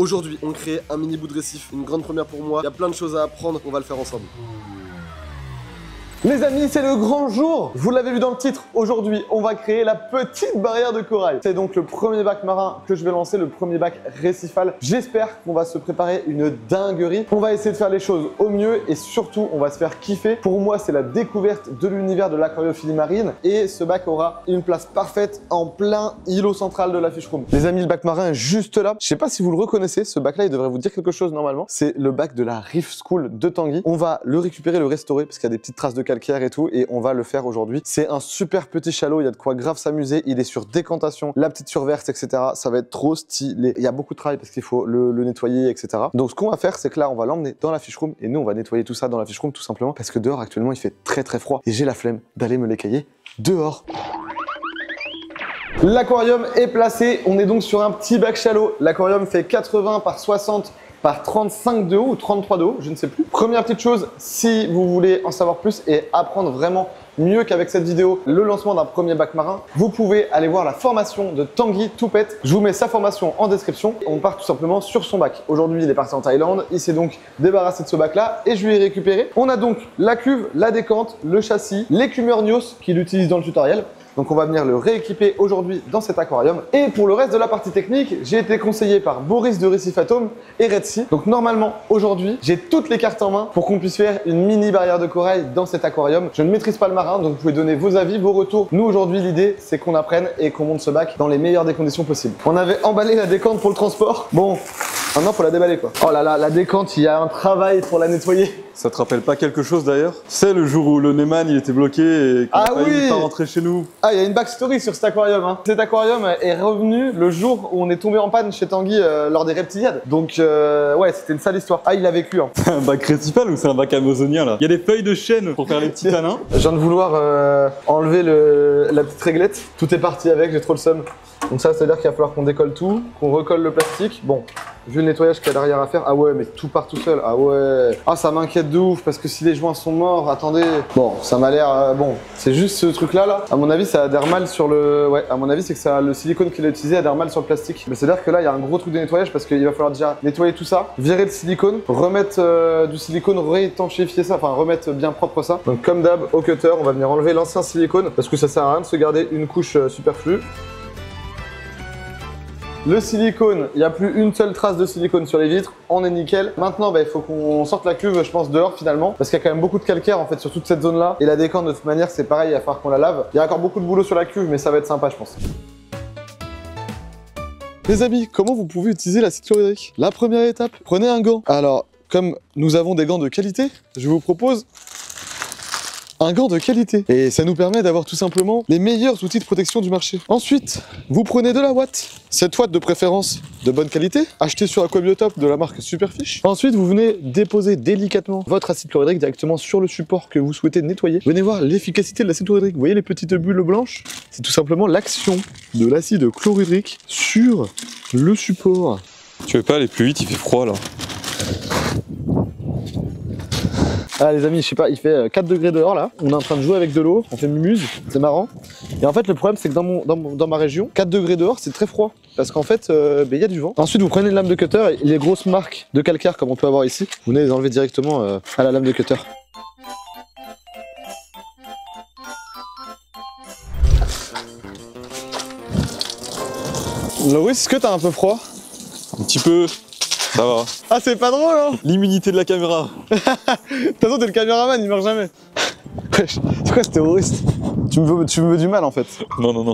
Aujourd'hui, on crée un mini bout de récif, une grande première pour moi. Il y a plein de choses à apprendre, on va le faire ensemble. Les amis, c'est le grand jour. Vous l'avez vu dans le titre, aujourd'hui, on va créer la petite barrière de corail. C'est donc le premier bac marin que je vais lancer, le premier bac récifal. J'espère qu'on va se préparer une dinguerie. On va essayer de faire les choses au mieux et surtout, on va se faire kiffer. Pour moi, c'est la découverte de l'univers de l'aquariophilie marine et ce bac aura une place parfaite en plein îlot central de la fish room. Les amis, le bac marin est juste là. Je sais pas si vous le reconnaissez, ce bac-là, il devrait vous dire quelque chose normalement. C'est le bac de la Reef School de Tanguy. On va le récupérer, le restaurer parce qu'il y a des petites traces de calcaire et tout, et on va le faire aujourd'hui. C'est un super petit chalot, il y a de quoi grave s'amuser, il est sur décantation, la petite surverse, etc. Ça va être trop stylé. Il y a beaucoup de travail parce qu'il faut le nettoyer, etc. Donc ce qu'on va faire, c'est que là, on va l'emmener dans la fish room et nous, on va nettoyer tout ça dans la fish room tout simplement parce que dehors, actuellement, il fait très très froid et j'ai la flemme d'aller me l'écailler dehors. L'aquarium est placé, on est donc sur un petit bac chalot. L'aquarium fait 80 par 60 par 35 de haut ou 33 de haut, je ne sais plus. Première petite chose, si vous voulez en savoir plus et apprendre vraiment mieux qu'avec cette vidéo le lancement d'un premier bac marin, vous pouvez aller voir la formation de Tanguy Toupette. Je vous mets sa formation en description. On part tout simplement sur son bac. Aujourd'hui, il est parti en Thaïlande, il s'est donc débarrassé de ce bac-là et je lui ai récupéré. On a donc la cuve, la décante, le châssis, l'écumeur Nios qu'il utilise dans le tutoriel. Donc on va venir le rééquiper aujourd'hui dans cet aquarium. Et pour le reste de la partie technique, j'ai été conseillé par Boris de Récifatome et Red Sea. Donc normalement, aujourd'hui, j'ai toutes les cartes en main pour qu'on puisse faire une mini barrière de corail dans cet aquarium. Je ne maîtrise pas le marin, donc vous pouvez donner vos avis, vos retours. Nous aujourd'hui, l'idée, c'est qu'on apprenne et qu'on monte ce bac dans les meilleures des conditions possibles. On avait emballé la décante pour le transport. Bon, maintenant, faut la déballer quoi. Oh là là, la décante, il y a un travail pour la nettoyer. Ça te rappelle pas quelque chose d'ailleurs? C'est le jour où le Neyman il était bloqué et qu'on a failli pas rentrer chez nous. Ah, il y a une backstory sur cet aquarium. Hein. Cet aquarium est revenu le jour où on est tombé en panne chez Tanguy lors des reptiliades. Donc ouais, c'était une sale histoire. Ah, il a vécu. Hein. C'est un bac récifal ou c'est un bac amazonien là? Il y a des feuilles de chêne pour faire les petits tanins. Je viens de vouloir enlever la petite réglette. Tout est parti avec, j'ai trop le seum. Donc ça, c'est-à-dire qu'il va falloir qu'on décolle tout, qu'on recolle le plastique. Bon, vu le nettoyage qu'il y a derrière à faire, ah ouais, mais tout part tout seul, ah ouais. Ah, ça m'inquiète de ouf, parce que si les joints sont morts, attendez. Bon, ça m'a l'air, bon, c'est juste ce truc-là, là. À mon avis, ça adhère mal sur le... Ouais, à mon avis, c'est que ça, le silicone qu'il a utilisé adhère mal sur le plastique. Mais c'est-à-dire que là, il y a un gros truc de nettoyage, parce qu'il va falloir déjà nettoyer tout ça, virer le silicone, remettre du silicone, réétanchéfier ça, enfin, remettre bien propre ça. Donc, comme d'hab, au cutter, on va venir enlever l'ancien silicone, parce que ça sert à rien de se garder une couche superflue. Le silicone, il n'y a plus une seule trace de silicone sur les vitres, on est nickel. Maintenant, il faut qu'on sorte la cuve, je pense, dehors finalement, parce qu'il y a quand même beaucoup de calcaire en fait sur toute cette zone-là. Et la décante, de toute manière, c'est pareil, il va falloir qu'on la lave. Il y a encore beaucoup de boulot sur la cuve, mais ça va être sympa, je pense. Les amis, comment vous pouvez utiliser l'acide chlorhydrique? La première étape, prenez un gant. Alors, comme nous avons des gants de qualité, je vous propose un gant de qualité. Et ça nous permet d'avoir tout simplement les meilleurs outils de protection du marché. Ensuite, vous prenez de la ouate. Cette ouate de préférence de bonne qualité, achetée sur Aquabiotop de la marque Superfish. Ensuite, vous venez déposer délicatement votre acide chlorhydrique directement sur le support que vous souhaitez nettoyer. Venez voir l'efficacité de l'acide chlorhydrique. Vous voyez les petites bulles blanches? C'est tout simplement l'action de l'acide chlorhydrique sur le support. Tu veux pas aller plus vite, il fait froid là. Ah les amis, je sais pas, il fait 4 degrés dehors là, on est en train de jouer avec de l'eau, on fait mumuse, c'est marrant. Et en fait le problème c'est que dans ma région, 4 degrés dehors c'est très froid, parce qu'en fait il y a du vent. Ensuite vous prenez une lame de cutter et les grosses marques de calcaire comme on peut avoir ici, vous venez les enlever directement à la lame de cutter. Loris, est-ce que t'as un peu froid? Un petit peu. Ça va. Ah c'est pas drôle hein. L'immunité de la caméra. De toute façon t'es le caméraman, il meurt jamais. C'est quoi ce terroriste? Tu me veux du mal en fait. Non, non, non.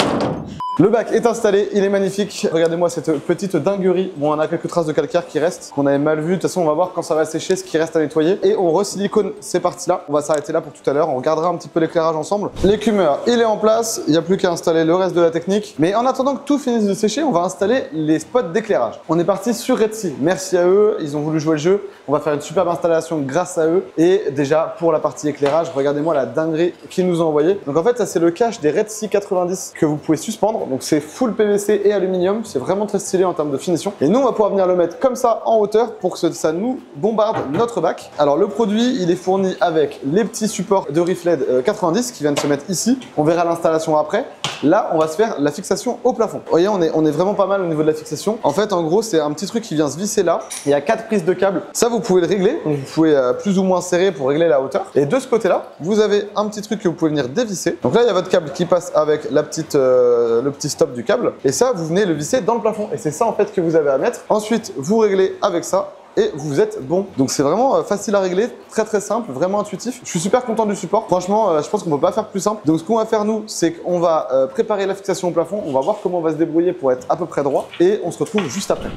Le bac est installé, il est magnifique. Regardez-moi cette petite dinguerie. Bon, on a quelques traces de calcaire qui restent, qu'on avait mal vu. De toute façon, on va voir quand ça va sécher ce qui reste à nettoyer. Et on re-silicone ces parties-là. On va s'arrêter là pour tout à l'heure. On regardera un petit peu l'éclairage ensemble. L'écumeur, il est en place. Il n'y a plus qu'à installer le reste de la technique. Mais en attendant que tout finisse de sécher, on va installer les spots d'éclairage. On est parti sur Red Sea. Merci à eux, ils ont voulu jouer le jeu. On va faire une superbe installation grâce à eux. Et déjà, pour la partie éclairage, regardez-moi la dinguerie qu'ils nous ont envoyé. Donc en fait, ça c'est le cache des Red Sea 90 que vous pouvez suspendre. Donc c'est full PVC et aluminium. C'est vraiment très stylé en termes de finition. Et nous, on va pouvoir venir le mettre comme ça en hauteur pour que ça nous bombarde notre bac. Alors le produit, il est fourni avec les petits supports de Rifled 90 qui viennent se mettre ici. On verra l'installation après. Là, on va se faire la fixation au plafond. Vous voyez, on est vraiment pas mal au niveau de la fixation. En fait, en gros, c'est un petit truc qui vient se visser là. Il y a 4 prises de câble. Ça, vous pouvez le régler. Donc, vous pouvez plus ou moins serrer pour régler la hauteur. Et de ce côté-là, vous avez un petit truc que vous pouvez venir dévisser. Donc là, il y a votre câble qui passe avec le petit stop du câble. Et ça, vous venez le visser dans le plafond. Et c'est ça, en fait, que vous avez à mettre. Ensuite, vous réglez avec ça. Et vous êtes bon. Donc c'est vraiment facile à régler, très simple, vraiment intuitif. Je suis super content du support. Franchement, je pense qu'on ne peut pas faire plus simple. Donc ce qu'on va faire nous, c'est qu'on va préparer la fixation au plafond. On va voir comment on va se débrouiller pour être à peu près droit. Et on se retrouve juste après.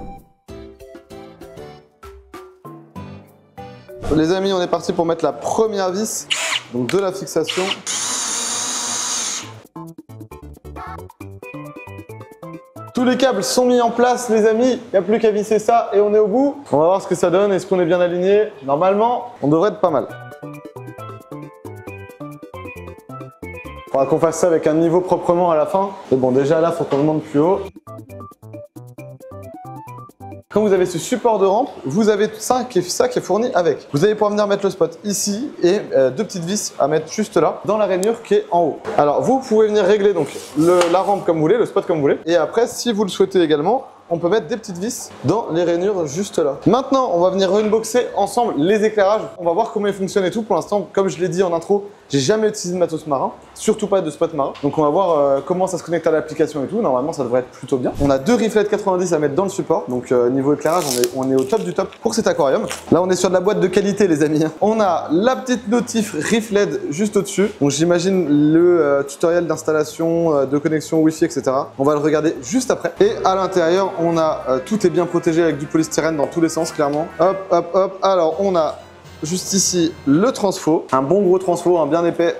Les amis, on est parti pour mettre la première vis donc de la fixation. Tous les câbles sont mis en place, les amis. Il n'y a plus qu'à visser ça et on est au bout. On va voir ce que ça donne. Est-ce qu'on est bien aligné? Normalement, on devrait être pas mal. Il faudra qu'on fasse ça avec un niveau proprement à la fin. Et bon, déjà là, il faut qu'on le monte plus haut. Quand vous avez ce support de rampe, vous avez tout ça qui est fourni avec. Vous allez pouvoir venir mettre le spot ici et deux petites vis à mettre juste là, dans la rainure qui est en haut. Alors vous pouvez venir régler donc la rampe comme vous voulez, le spot comme vous voulez. Et après, si vous le souhaitez également, on peut mettre des petites vis dans les rainures juste là. Maintenant, on va venir unboxer ensemble les éclairages. On va voir comment ils fonctionnent et tout. Pour l'instant, comme je l'ai dit en intro, j'ai jamais utilisé de matos marin, surtout pas de spot marin. Donc on va voir comment ça se connecte à l'application et tout. Normalement, ça devrait être plutôt bien. On a 2 Rifled 90 à mettre dans le support. Donc niveau éclairage, on est au top du top pour cet aquarium. Là, on est sur de la boîte de qualité, les amis. On a la petite notif Rifled juste au-dessus. Donc j'imagine le tutoriel d'installation, de connexion Wi-Fi, etc. On va le regarder juste après. Et à l'intérieur, on a tout est bien protégé avec du polystyrène dans tous les sens, clairement. Hop, hop, hop. Alors, on a juste ici le transfo, un bon gros transfo, un bien épais.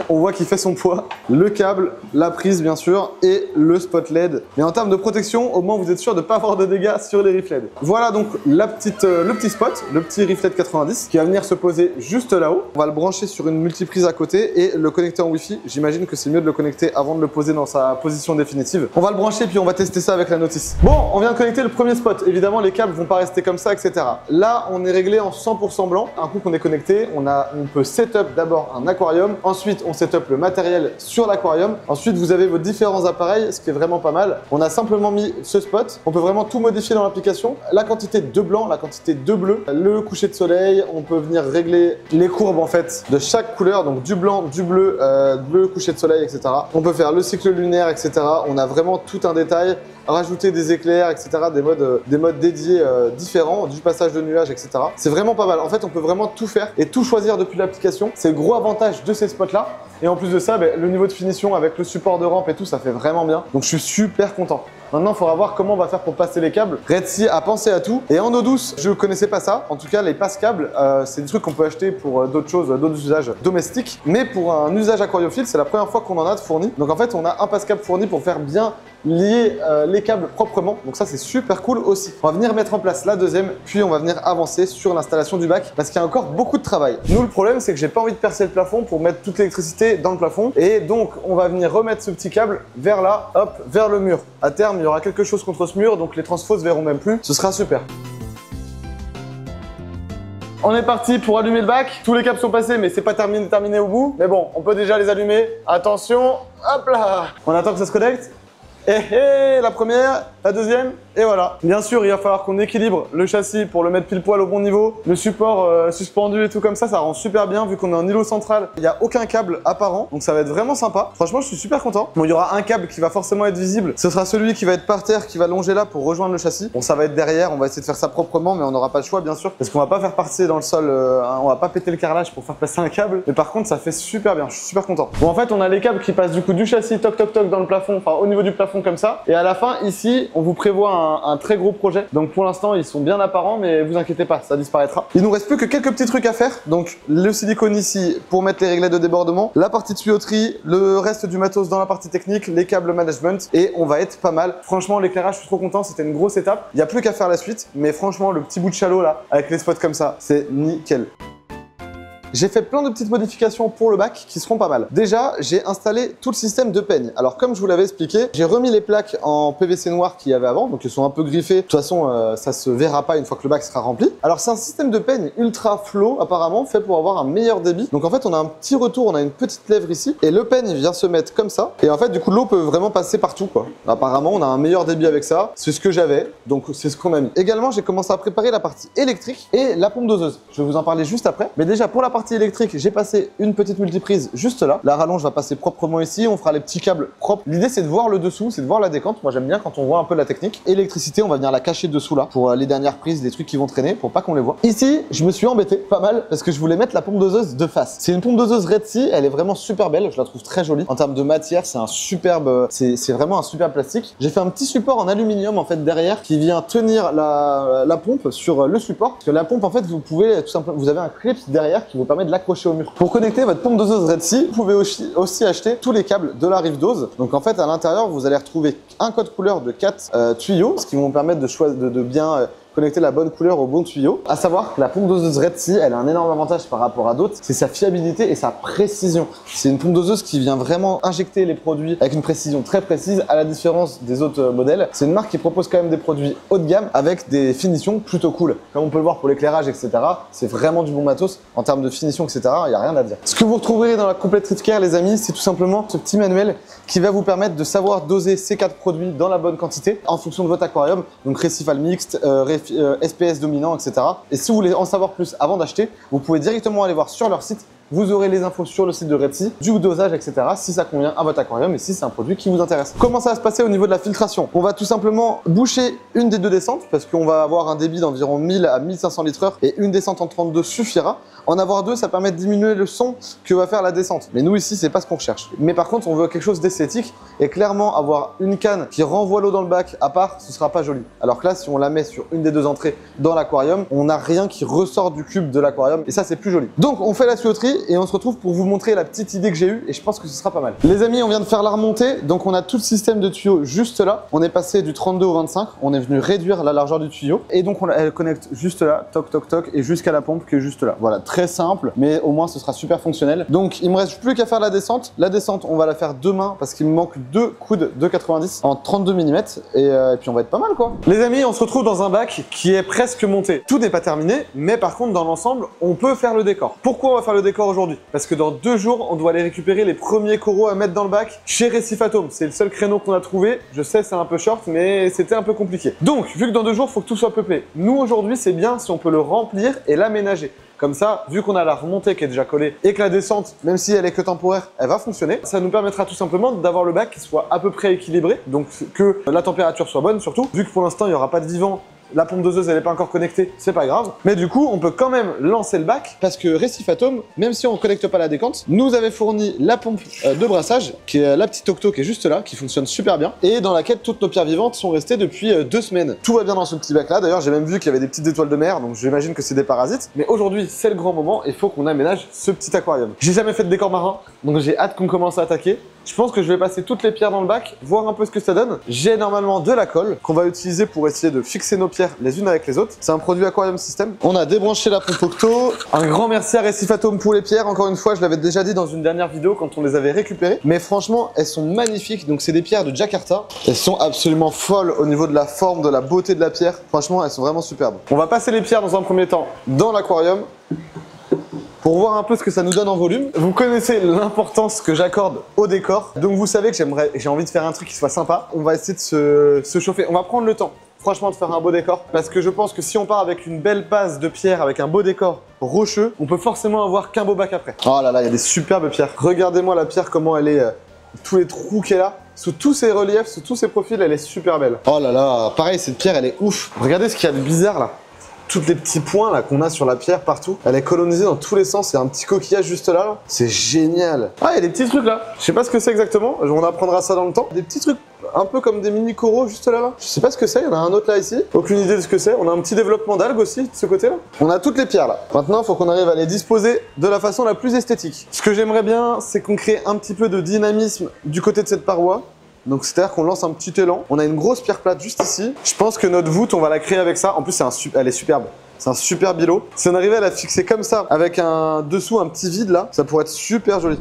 On voit qu'il fait son poids, le câble, la prise bien sûr et le spot LED. Mais en termes de protection, au moins vous êtes sûr de ne pas avoir de dégâts sur les Rifled. Voilà donc le petit spot, le petit Rifled 90 qui va venir se poser juste là-haut. On va le brancher sur une multiprise à côté et le connecter en Wi-Fi. J'imagine que c'est mieux de le connecter avant de le poser dans sa position définitive. On va le brancher puis on va tester ça avec la notice. Bon, on vient de connecter le premier spot. Évidemment, les câbles vont pas rester comme ça, etc. Là, on est réglé en 100% blanc. Un coup qu'on est connecté, on peut setup d'abord un aquarium. Ensuite, on setup le matériel sur l'aquarium. Ensuite, vous avez vos différents appareils, ce qui est vraiment pas mal. On a simplement mis ce spot. On peut vraiment tout modifier dans l'application. La quantité de blanc, la quantité de bleu, le coucher de soleil. On peut venir régler les courbes en fait de chaque couleur, donc du blanc, du bleu, bleu, coucher de soleil, etc. On peut faire le cycle lunaire, etc. On a vraiment tout un détail. Rajouter des éclairs, etc. Des modes dédiés différents, du passage de nuages, etc. C'est vraiment pas mal. En fait, on peut vraiment tout faire et tout choisir depuis l'application. C'est le gros avantage de ces spots-là. Et en plus de ça, le niveau de finition avec le support de rampe et tout, ça fait vraiment bien. Donc je suis super content. Maintenant, il faudra voir comment on va faire pour passer les câbles. Red Sea a pensé à tout. Et en eau douce, je ne connaissais pas ça. En tout cas, les passe-câbles, c'est des trucs qu'on peut acheter pour d'autres choses, d'autres usages domestiques. Mais pour un usage aquariophile, c'est la première fois qu'on en a de fourni. Donc en fait, on a un passe-câble fourni pour faire bien lier les câbles proprement. Donc ça, c'est super cool aussi. On va venir mettre en place la deuxième, puis on va venir avancer sur l'installation du bac parce qu'il y a encore beaucoup de travail. Nous, le problème, c'est que j'ai pas envie de percer le plafond pour mettre toute l'électricité dans le plafond. Et donc, on va venir remettre ce petit câble vers là, hop, vers le mur. À terme, il y aura quelque chose contre ce mur, donc les transfos se verront même plus. Ce sera super. On est parti pour allumer le bac. Tous les câbles sont passés, mais c'est pas terminé au bout. Mais bon, on peut déjà les allumer. Attention, hop là. On attend que ça se connecte. Et la première, la deuxième, et voilà. Bien sûr, il va falloir qu'on équilibre le châssis pour le mettre pile poil au bon niveau. Le support suspendu et tout comme ça rend super bien vu qu'on est en îlot central. Il n'y a aucun câble apparent, donc ça va être vraiment sympa. Franchement, je suis super content. Bon, il y aura un câble qui va forcément être visible. Ce sera celui qui va être par terre, qui va longer là pour rejoindre le châssis. Bon, ça va être derrière, on va essayer de faire ça proprement, mais on n'aura pas le choix, bien sûr. Parce qu'on va pas faire passer dans le sol, on va pas péter le carrelage pour faire passer un câble. Mais par contre, ça fait super bien, je suis super content. Bon, en fait, on a les câbles qui passent du coup du châssis, toc toc toc dans le plafond, enfin au niveau du plafond comme ça. Et à la fin, ici, on vous prévoit un très gros projet. Donc pour l'instant, ils sont bien apparents, mais vous inquiétez pas, ça disparaîtra. Il nous reste plus que quelques petits trucs à faire. Donc le silicone ici pour mettre les réglettes de débordement, la partie de tuyauterie, le reste du matos dans la partie technique, les câbles management, et on va être pas mal. Franchement, l'éclairage, je suis trop content, c'était une grosse étape. Il n'y a plus qu'à faire la suite, mais franchement, le petit bout de chalot là, avec les spots comme ça, c'est nickel. J'ai fait plein de petites modifications pour le bac qui seront pas mal. Déjà, j'ai installé tout le système de peigne. Alors comme je vous l'avais expliqué, j'ai remis les plaques en PVC noir qu'il y avait avant, donc ils sont un peu griffés. De toute façon, ça se verra pas une fois que le bac sera rempli. Alors c'est un système de peigne ultra flow apparemment, fait pour avoir un meilleur débit. Donc en fait, on a un petit retour, on a une petite lèvre ici, et le peigne vient se mettre comme ça. Et en fait, du coup, l'eau peut vraiment passer partout, quoi. Apparemment, on a un meilleur débit avec ça. C'est ce que j'avais, donc c'est ce qu'on a mis. Également, j'ai commencé à préparer la partie électrique et la pompe doseuse. Je vais vous en parler juste après. Mais déjà, pour la partie électrique, j'ai passé une petite multiprise juste là. La rallonge va passer proprement ici. On fera les petits câbles propres. L'idée, c'est de voir le dessous, c'est de voir la décante. Moi, j'aime bien quand on voit un peu la technique. Électricité, on va venir la cacher dessous là pour les dernières prises, des trucs qui vont traîner pour pas qu'on les voit. Ici, je me suis embêté pas mal parce que je voulais mettre la pompe doseuse de face. C'est une pompe doseuse Red Sea. Elle est vraiment super belle. Je la trouve très jolie. En termes de matière, c'est un superbe, c'est vraiment un super plastique. J'ai fait un petit support en aluminium en fait derrière qui vient tenir la pompe sur le support. Parce que la pompe, en fait, vous pouvez tout simplement, vous avez un clip derrière qui vous permet de l'accrocher au mur. Pour connecter votre pompe doseuse Red Sea, vous pouvez aussi acheter tous les câbles de la Rive Dose. Donc en fait, à l'intérieur, vous allez retrouver un code couleur de 4 tuyaux, ce qui vont vous permettre de bien connecter la bonne couleur au bon tuyau. À savoir que la pompe doseuse Red Sea, elle a un énorme avantage par rapport à d'autres, c'est sa fiabilité et sa précision. C'est une pompe doseuse qui vient vraiment injecter les produits avec une précision très précise, à la différence des autres modèles. C'est une marque qui propose quand même des produits haut de gamme avec des finitions plutôt cool. Comme on peut le voir pour l'éclairage, etc. C'est vraiment du bon matos en termes de finition, etc. Il n'y a rien à dire. Ce que vous retrouverez dans la Complete Trip Care, les amis, c'est tout simplement ce petit manuel qui va vous permettre de savoir doser ces 4 produits dans la bonne quantité en fonction de votre aquarium. Donc récifal mixte, SPS dominant, etc. Et si vous voulez en savoir plus avant d'acheter, vous pouvez directement aller voir sur leur site. Vous aurez les infos sur le site de Red Sea, du dosage, etc. si ça convient à votre aquarium et si c'est un produit qui vous intéresse. Comment ça va se passer au niveau de la filtration? On va tout simplement boucher une des 2 descentes parce qu'on va avoir un débit d'environ 1000 à 1500 litres/heure et une descente en 32 suffira. En avoir 2, ça permet de diminuer le son que va faire la descente. Mais nous ici, c'est pas ce qu'on recherche. Mais par contre, on veut quelque chose d'esthétique et clairement avoir une canne qui renvoie l'eau dans le bac à part, ce sera pas joli. Alors que là, si on la met sur une des 2 entrées dans l'aquarium, on n'a rien qui ressort du cube de l'aquarium et ça, c'est plus joli. Donc, on fait la tuyauterie et on se retrouve pour vous montrer la petite idée que j'ai eue et je pense que ce sera pas mal. Les amis, on vient de faire la remontée, donc on a tout le système de tuyaux juste là. On est passé du 32 au 25, on est venu réduire la largeur du tuyau et donc elle connecte juste là, toc toc toc, et jusqu'à la pompe qui est juste là. Voilà, très simple, mais au moins ce sera super fonctionnel. Donc il me reste plus qu'à faire la descente. La descente, on va la faire demain parce qu'il me manque 2 coudes de 90 en 32 mm et puis on va être pas mal quoi. Les amis, on se retrouve dans un bac qui est presque monté. Tout n'est pas terminé, mais par contre dans l'ensemble, on peut faire le décor. Pourquoi on va faire le décor aujourd'hui? Parce que dans 2 jours, on doit aller récupérer les premiers coraux à mettre dans le bac chez Récifatome. C'est le seul créneau qu'on a trouvé. Je sais, c'est un peu short, mais c'était un peu compliqué. Donc, vu que dans 2 jours, il faut que tout soit peuplé. Nous, aujourd'hui, c'est bien si on peut le remplir et l'aménager. Comme ça, vu qu'on a la remontée qui est déjà collée et que la descente, même si elle est que temporaire, elle va fonctionner, ça nous permettra tout simplement d'avoir le bac qui soit à peu près équilibré, donc que la température soit bonne surtout. Vu que pour l'instant, il n'y aura pas de vivant, la pompe doseuse elle n'est pas encore connectée, c'est pas grave. Mais du coup, on peut quand même lancer le bac parce que Récifatome, même si on ne connecte pas la décante, nous avait fourni la pompe de brassage, qui est la petite Octo qui est juste là, qui fonctionne super bien, et dans laquelle toutes nos pierres vivantes sont restées depuis 2 semaines. Tout va bien dans ce petit bac là. D'ailleurs, j'ai même vu qu'il y avait des petites étoiles de mer, donc j'imagine que c'est des parasites. Mais aujourd'hui, c'est le grand moment, il faut qu'on aménage ce petit aquarium. J'ai jamais fait de décor marin, donc j'ai hâte qu'on commence à attaquer. Je pense que je vais passer toutes les pierres dans le bac, voir un peu ce que ça donne. J'ai normalement de la colle qu'on va utiliser pour essayer de fixer nos pierres les unes avec les autres. C'est un produit Aquarium System. On a débranché la pompe Octo. Un grand merci à Récifatome pour les pierres. Encore une fois, je l'avais déjà dit dans une dernière vidéo quand on les avait récupérées. Mais franchement, elles sont magnifiques. Donc c'est des pierres de Jakarta. Elles sont absolument folles au niveau de la forme, de la beauté de la pierre. Franchement, elles sont vraiment superbes. On va passer les pierres dans un premier temps dans l'aquarium pour voir un peu ce que ça nous donne en volume. Vous connaissez l'importance que j'accorde au décor, donc vous savez que j'ai envie de faire un truc qui soit sympa. On va essayer de se chauffer, on va prendre le temps, franchement, de faire un beau décor, parce que je pense que si on part avec une belle base de pierre, avec un beau décor rocheux, on peut forcément avoir qu'un beau bac après. Oh là là, il y a des superbes pierres. Regardez-moi la pierre, comment elle est, tous les trous qu'elle a. Sous tous ces reliefs, sous tous ces profils, elle est super belle. Oh là là, pareil, cette pierre, elle est ouf. Regardez ce qu'il y a de bizarre là. Tous les petits points là qu'on a sur la pierre partout, elle est colonisée dans tous les sens. Il y a un petit coquillage juste là. C'est génial. Ah, il y a des petits trucs là. Je sais pas ce que c'est exactement. On apprendra ça dans le temps. Des petits trucs un peu comme des mini coraux juste là. Je sais pas ce que c'est. Il y en a un autre là ici. Aucune idée de ce que c'est. On a un petit développement d'algues aussi de ce côté là. On a toutes les pierres là. Maintenant, il faut qu'on arrive à les disposer de la façon la plus esthétique. Ce que j'aimerais bien, c'est qu'on crée un petit peu de dynamisme du côté de cette paroi. Donc c'est-à-dire qu'on lance un petit élan. On a une grosse pierre plate juste ici. Je pense que notre voûte, on va la créer avec ça. En plus, elle est superbe. C'est un super bilot. Si on arrivait à la fixer comme ça, avec un dessous, un petit vide là, ça pourrait être super joli.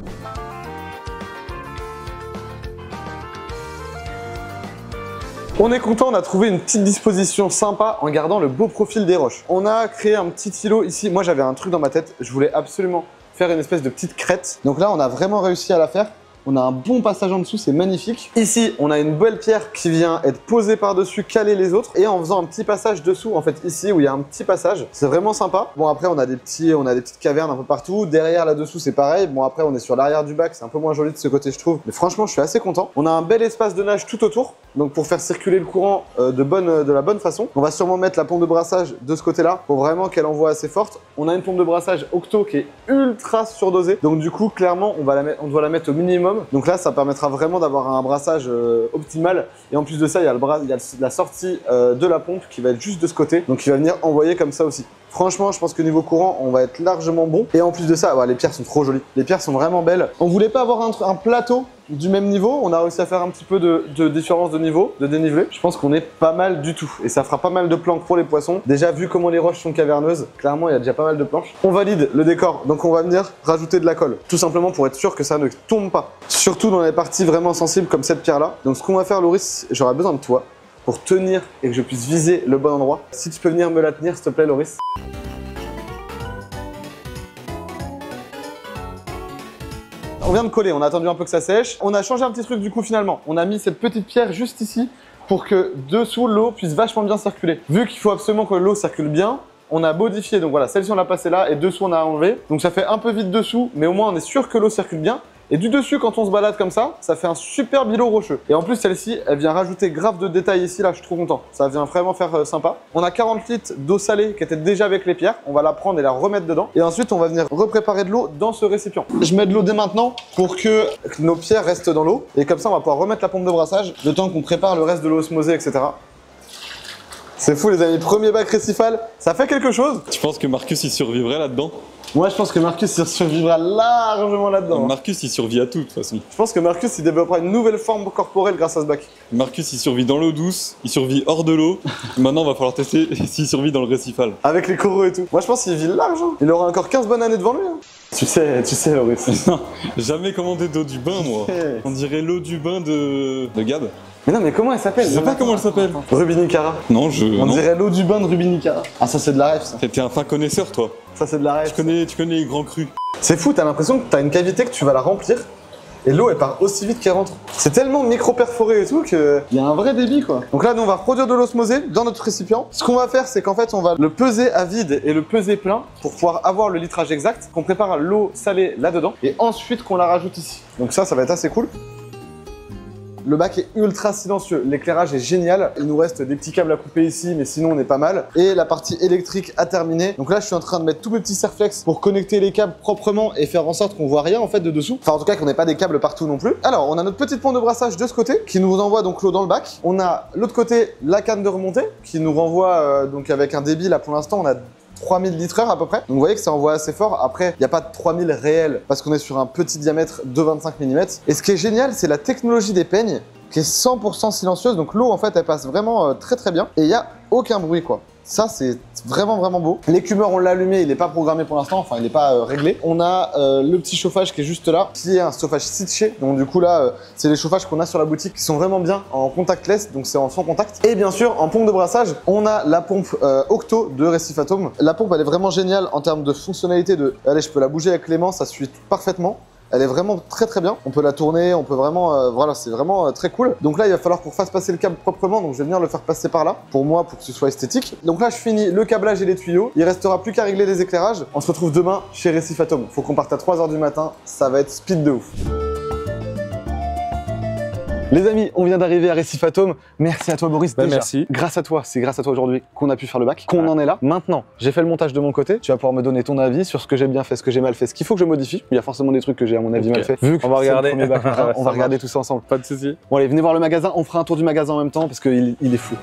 On est content, on a trouvé une petite disposition sympa en gardant le beau profil des roches. On a créé un petit îlot ici. Moi, j'avais un truc dans ma tête. Je voulais absolument faire une espèce de petite crête. Donc là, on a vraiment réussi à la faire. On a un bon passage en dessous, c'est magnifique. Ici, on a une belle pierre qui vient être posée par-dessus, caler les autres. Et en faisant un petit passage dessous, en fait, ici où il y a un petit passage, c'est vraiment sympa. Bon, après, on a des petites cavernes un peu partout. Derrière, là-dessous, c'est pareil. Bon, après, on est sur l'arrière du bac, c'est un peu moins joli de ce côté, je trouve. Mais franchement, je suis assez content. On a un bel espace de nage tout autour. Donc, pour faire circuler le courant de la bonne façon. On va sûrement mettre la pompe de brassage de ce côté-là pour vraiment qu'elle envoie assez forte. On a une pompe de brassage Octo qui est ultra surdosée. Donc, du coup, clairement, on doit la mettre au minimum. Donc là, ça permettra vraiment d'avoir un brassage optimal. Et en plus de ça, il y a la sortie de la pompe qui va être juste de ce côté. Donc, il va venir envoyer comme ça aussi. Franchement, je pense que niveau courant, on va être largement bon. Et en plus de ça, les pierres sont trop jolies. Les pierres sont vraiment belles. On voulait pas avoir un plateau du même niveau. On a réussi à faire un petit peu de différence de niveau, de dénivelé. Je pense qu'on est pas mal du tout. Et ça fera pas mal de planques pour les poissons. Déjà, vu comment les roches sont caverneuses, clairement, il y a déjà pas mal de planches. On valide le décor. Donc, on va venir rajouter de la colle. Tout simplement pour être sûr que ça ne tombe pas. Surtout dans les parties vraiment sensibles comme cette pierre-là. Donc, ce qu'on va faire, Loris, j'aurai besoin de toi pour tenir et que je puisse viser le bon endroit. Si tu peux venir me la tenir, s'il te plaît, Loris. On vient de coller, on a attendu un peu que ça sèche. On a changé un petit truc du coup finalement. On a mis cette petite pierre juste ici pour que dessous l'eau puisse vachement bien circuler. Vu qu'il faut absolument que l'eau circule bien, on a modifié. Donc voilà, celle-ci on l'a passée là et dessous on a enlevé. Donc ça fait un peu vide dessous, mais au moins on est sûr que l'eau circule bien. Et du dessus, quand on se balade comme ça fait un super bilot rocheux. Et en plus, celle-ci, elle vient rajouter grave de détails ici, là, je suis trop content. Ça vient vraiment faire sympa. On a 40 litres d'eau salée qui était déjà avec les pierres. On va la prendre et la remettre dedans. Et ensuite, on va venir repréparer de l'eau dans ce récipient. Je mets de l'eau dès maintenant pour que nos pierres restent dans l'eau. Et comme ça, on va pouvoir remettre la pompe de brassage, le temps qu'on prépare le reste de l'eau osmosée, etc. C'est fou les amis, premier bac récifal, ça fait quelque chose. Tu penses que Marcus il survivrait là-dedans? Moi je pense que Marcus il survivra largement là-dedans. Marcus il survit à tout de toute façon. Je pense que Marcus il développera une nouvelle forme corporelle grâce à ce bac. Marcus il survit dans l'eau douce, il survit hors de l'eau. Maintenant il va falloir tester s'il survit dans le récifal. Avec les coraux et tout. Moi je pense qu'il vit large, hein. Il aura encore 15 bonnes années devant lui. Hein. Tu sais Loris. Non, jamais commandé d'eau du bain moi. On dirait l'eau du bain de Gab. Mais non, mais comment elle s'appelle? Je sais pas comment elle s'appelle. Rubinicara. Non, On dirait l'eau du bain de Rubinicara. Ah, ça, c'est de la rêve, ça. T'es un fin connaisseur, toi. Ça, c'est de la rêve. Tu connais les grands crus. C'est fou, t'as l'impression que t'as une cavité que tu vas la remplir et l'eau, elle part aussi vite qu'elle rentre. C'est tellement micro-perforé et tout qu'il y a un vrai débit, quoi. Donc là, nous, on va reproduire de l'osmosée dans notre récipient. Ce qu'on va faire, c'est qu'en fait, on va le peser à vide et le peser plein pour pouvoir avoir le litrage exact, qu'on prépare l'eau salée là-dedans et ensuite qu'on la rajoute ici. Donc ça va être assez cool. Le bac est ultra silencieux, l'éclairage est génial. Il nous reste des petits câbles à couper ici, mais sinon on est pas mal. Et la partie électrique a terminé. Donc là, je suis en train de mettre tous mes petits serflex pour connecter les câbles proprement et faire en sorte qu'on voit rien en fait de dessous. Enfin, en tout cas, qu'on n'ait pas des câbles partout non plus. Alors, on a notre petite pompe de brassage de ce côté qui nous envoie donc l'eau dans le bac. On a l'autre côté la canne de remontée qui nous renvoie donc avec un débit là pour l'instant, on a 3000 litres/heure à peu près. Donc vous voyez que ça envoie assez fort. Après, il n'y a pas de 3000 réels parce qu'on est sur un petit diamètre de 25 mm. Et ce qui est génial, c'est la technologie des peignes qui est 100% silencieuse. Donc l'eau, en fait, elle passe vraiment très très bien. Et il n'y a aucun bruit, quoi. Ça, c'est vraiment vraiment beau. L'écumeur, on l'a allumé, il n'est pas programmé pour l'instant, enfin il n'est pas réglé. On a le petit chauffage qui est juste là, qui est un chauffage Sitché. Donc du coup là, c'est les chauffages qu'on a sur la boutique qui sont vraiment bien en contactless, donc c'est en sans contact. Et bien sûr, en pompe de brassage, on a la pompe Octo de Recifatom. La pompe, elle est vraiment géniale en termes de fonctionnalité. Allez, je peux la bouger avec les mains, ça suit parfaitement. Elle est vraiment très très bien, on peut la tourner, on peut vraiment, voilà, c'est vraiment très cool. Donc là, il va falloir qu'on fasse passer le câble proprement, donc je vais venir le faire passer par là, pour moi, pour que ce soit esthétique. Donc là, je finis le câblage et les tuyaux, il restera plus qu'à régler les éclairages. On se retrouve demain chez Recifatom. Faut qu'on parte à 3 h du matin, ça va être speed de ouf. Les amis, on vient d'arriver à Recifatom. Merci à toi Boris. Déjà, merci. Grâce à toi, c'est grâce à toi aujourd'hui qu'on a pu faire le bac, qu'on en est là. Maintenant, j'ai fait le montage de mon côté. Tu vas pouvoir me donner ton avis sur ce que j'ai bien fait, ce que j'ai mal fait, ce qu'il faut que je modifie. Il y a forcément des trucs que j'ai à mon avis mal fait. Vu que on va regarder. Le premier bac, on va regarder tout ça ensemble. Pas de soucis. Bon allez, venez voir le magasin. On fera un tour du magasin en même temps parce qu'il est fou.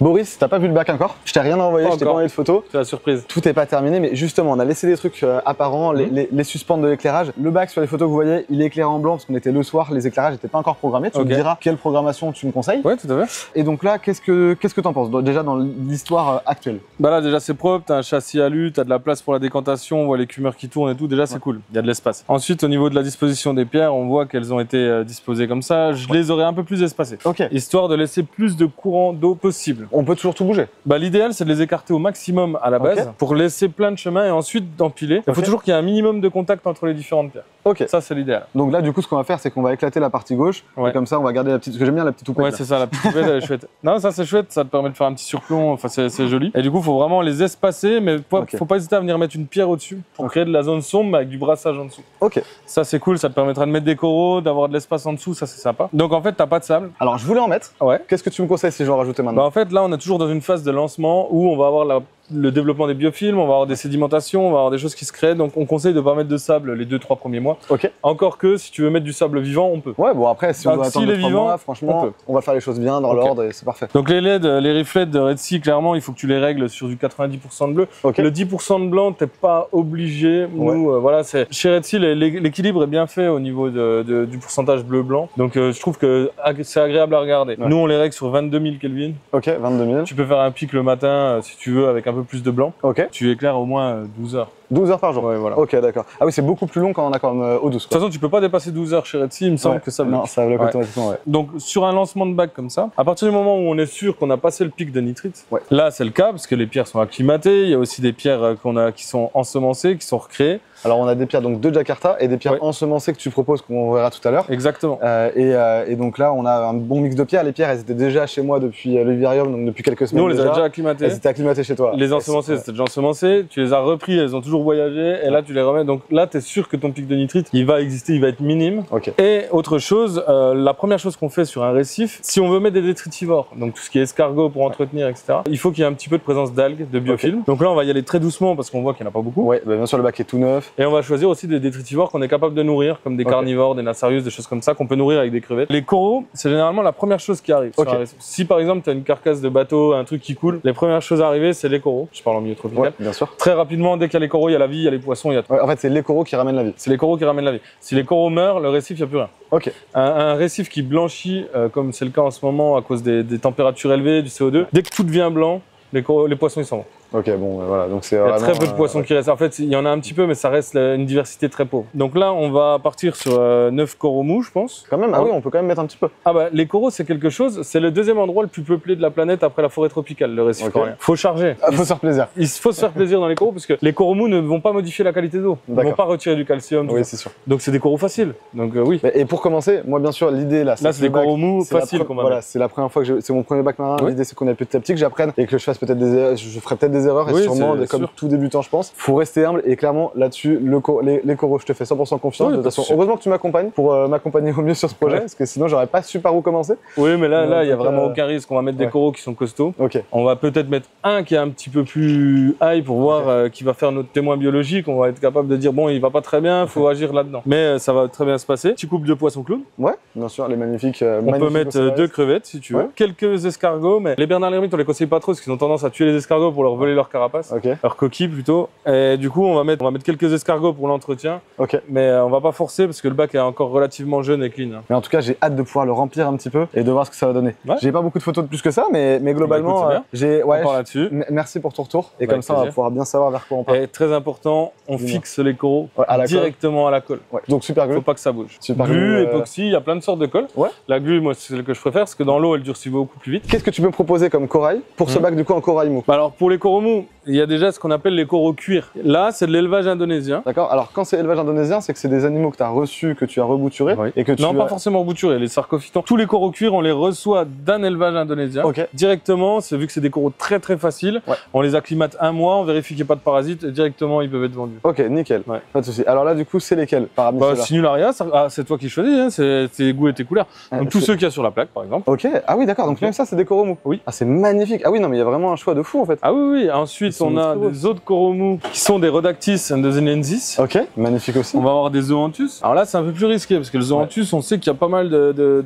Boris, t'as pas vu le bac encore? Je t'ai rien envoyé, je t'ai pas envoyé de photos. C'est la surprise. Tout n'est pas terminé, mais justement, on a laissé des trucs apparents, les suspentes de l'éclairage. Le bac sur les photos que vous voyez, il est éclairé en blanc parce qu'on était le soir, les éclairages n'étaient pas encore programmés. Tu me diras quelle programmation tu me conseilles. Ouais, tout à fait. Et donc là, qu'est-ce que t'en penses déjà dans l'histoire actuelle? Bah là, déjà, c'est propre, t'as un châssis alu, t'as de la place pour la décantation, on voit les cumeurs qui tournent et tout. Déjà, c'est cool, il y a de l'espace. Ensuite, au niveau de la disposition des pierres, on voit qu'elles ont été disposées comme ça. Je les aurais un peu plus espacées. Ok. Histoire de laisser plus de courant d'eau possible. On peut toujours tout bouger? Bah, l'idéal, c'est de les écarter au maximum à la base pour laisser plein de chemin et ensuite d'empiler. Il faut toujours qu'il y ait un minimum de contact entre les différentes pierres. Ok. Ça, c'est l'idéal. Donc là, du coup, ce qu'on va faire, c'est qu'on va éclater la partie gauche. Et comme ça, on va garder la petite. Parce que j'aime bien la petite houppette. Ouais, c'est ça, la petite houppette, elle est chouette. Non, ça, c'est chouette. Ça te permet de faire un petit surplomb. Enfin, c'est joli. Et du coup, il faut vraiment les espacer, mais faut pas hésiter à venir mettre une pierre au-dessus pour créer de la zone sombre, mais avec du brassage en dessous. Ok. Ça, c'est cool. Ça te permettra de mettre des coraux, d'avoir de l'espace en dessous. Ça, c'est sympa. Donc, en fait, t'as pas de sable. Alors, je voulais en mettre. Ouais. Qu'est-ce que tu me conseilles si je veux en rajouter maintenant? Bah, en fait, là, on est toujours dans une phase de lancement où on va avoir le développement des biofilms, on va avoir des sédimentations, on va avoir des choses qui se créent. Donc, on conseille de pas mettre de sable les 2-3 premiers mois. Ok. Encore que si tu veux mettre du sable vivant, on peut. Ouais, bon, après, si on doit attendre 3 mois, franchement, on va faire les choses bien dans l'ordre et c'est parfait. Donc, les LED, les reflets de Red Sea, clairement, il faut que tu les règles sur du 90% de bleu. Le 10% de blanc, t'es pas obligé. Nous, voilà, chez Red Sea, l'équilibre est bien fait au niveau du pourcentage bleu-blanc. Donc, je trouve que c'est agréable à regarder. Nous, on les règle sur 22 000 Kelvin. Ok, 22 000. Tu peux faire un pic le matin si tu veux avec un peu plus de blanc. Ok. Tu éclaires au moins 12 heures. 12 heures par jour? Ouais, voilà. Ok, d'accord. Ah oui, c'est beaucoup plus long quand on a comme eau douce. De toute façon, tu peux pas dépasser 12 heures chez Red Sea, il me semble que ça bloque. Non, ça bloque automatiquement, ouais. Donc, sur un lancement de bac comme ça, à partir du moment où on est sûr qu'on a passé le pic de nitrite, là, c'est le cas, parce que les pierres sont acclimatées, il y a aussi des pierres qui sont ensemencées, qui sont recréées. Alors, on a des pierres donc de Jakarta et des pierres ensemencées que tu proposes, qu'on verra tout à l'heure. Exactement. Et donc là, on a un bon mix de pierres. Les pierres, elles étaient déjà chez moi depuis le vivarium, donc depuis quelques semaines. Nous, on les a déjà acclimatées. Elles étaient acclimatées chez toi. Les ensemencées, c'était déjà ensemencé. Tu les as repris, elles ont toujours voyagé. Et là, tu les remets. Donc là, tu es sûr que ton pic de nitrite, il va exister, il va être minime. Et autre chose, la première chose qu'on fait sur un récif, si on veut mettre des détritivores, donc tout ce qui est escargot pour entretenir, etc., il faut qu'il y ait un petit peu de présence d'algues, de biofilms. Donc là, on va y aller très doucement parce qu'on voit qu'il n'y en a pas beaucoup. Ouais, bien sûr, le bac est tout neuf. Et on va choisir aussi des détritivores qu'on est capable de nourrir, comme des carnivores, des Nassarius, des choses comme ça, qu'on peut nourrir avec des crevettes. Les coraux, c'est généralement la première chose qui arrive sur un récif. Si par exemple, tu as une carcasse de bateau, un truc qui coule, les premières choses à arriver, c'est les coraux. Je parle en milieu tropical. Ouais, bien sûr. Très rapidement, dès qu'il y a les coraux, il y a la vie, il y a les poissons, il y a tout. En fait, c'est les coraux qui ramènent la vie. C'est les coraux qui ramènent la vie. Si les coraux meurent, le récif, il n'y a plus rien. Ok. Un récif qui blanchit, comme c'est le cas en ce moment à cause des températures élevées, du CO2, dès que tout devient blanc, les poissons ils s'en vont. Ok, bon, voilà, donc c'est il y a très peu de poissons qui restent. En fait, il y en a un petit peu, mais ça reste une diversité très pauvre. Donc là, on va partir sur 9 coraux mous, je pense. Quand même, ah oui, on peut quand même mettre un petit peu. Ah bah, les coraux, c'est quelque chose. C'est le deuxième endroit le plus peuplé de la planète après la forêt tropicale, le récif corallien. Faut charger. Ah, faut se faire plaisir. Il faut se faire plaisir dans les coraux parce que les coraux mous ne vont pas modifier la qualité d'eau. Ils ne vont pas retirer du calcium. Oui, c'est sûr. Donc c'est des coraux faciles. Donc oui. Et pour commencer, moi, bien sûr, l'idée là, c'est des coraux mous faciles qu'on va Voilà, c'est la première fois que c'est mon premier bac marin. L'idée, c'est qu'on ait petit à petit que j'apprenne et que je fasse peut-être des erreurs. Je ferai peut-être des erreurs et sûrement comme tout débutant, je pense. Faut rester humble et clairement là-dessus, les coraux, je te fais 100% confiance. De toute façon, heureusement que tu m'accompagnes pour m'accompagner au mieux sur ce projet, parce que sinon j'aurais pas su par où commencer. Oui, mais là, il y a vraiment aucun risque. On va mettre des coraux qui sont costauds. On va peut-être mettre un qui est un petit peu plus high pour voir qui va faire notre témoin biologique. On va être capable de dire bon, il va pas très bien, faut agir là-dedans. Mais ça va très bien se passer. Petit couple de poissons clowns. Ouais, bien sûr, les magnifiques. On peut mettre 2 crevettes si tu veux. Quelques escargots, mais les Bernard l'ermite, on les conseille pas trop parce qu'ils ont tendance à tuer les escargots pour leur voler leur carapace, leur coquille plutôt. Et du coup, on va mettre quelques escargots pour l'entretien. Mais on va pas forcer parce que le bac est encore relativement jeune et clean. Mais en tout cas, j'ai hâte de pouvoir le remplir un petit peu et de voir ce que ça va donner. J'ai pas beaucoup de photos de plus que ça, mais globalement, on part là-dessus. Merci pour ton retour. Et comme ça, on va pouvoir bien savoir vers quoi on part. Et très important, on fixe les coraux directement à la colle. Donc super glue. Faut pas que ça bouge. Glue, époxy, il y a plein de sortes de colle. La glue, moi, c'est celle que je préfère parce que dans l'eau, elle durcit beaucoup plus vite. Qu'est-ce que tu peux me proposer comme corail pour ce bac du coup en corail mou? Alors pour les coraux mous, il y a déjà ce qu'on appelle les coraux cuir. Là, c'est de l'élevage indonésien. D'accord. Alors quand c'est élevage indonésien, c'est que c'est des animaux que tu as reçus, que tu as rebouturés et que tu pas forcément rebouturés, les sarcophytons. Tous les coraux cuir, on les reçoit d'un élevage indonésien. Directement, c'est vu que c'est des coraux très très faciles. On les acclimate un mois, on vérifie qu'il n'y a pas de parasites et directement ils peuvent être vendus. Ok, nickel. Pas de souci. Alors là, du coup, c'est lesquels parmi ceux-là? Sinularia, c'est toi qui choisis, hein, c'est tes goûts et tes couleurs. Donc tous ceux qu'il y a sur la plaque, par exemple. Ok. Ah oui, d'accord. Donc même ça, c'est des coraux mous. Oui. Ah, c'est magnifique. Ah oui, non, mais il y a vraiment un choix de fou en fait. Ah oui. Ensuite, on a des autres coraux mous qui sont des Rhodactis indosinensis. Ok, magnifique aussi. On va avoir des Zoanthus. Alors là, c'est un peu plus risqué parce que le Zoanthus, on sait qu'il y a pas mal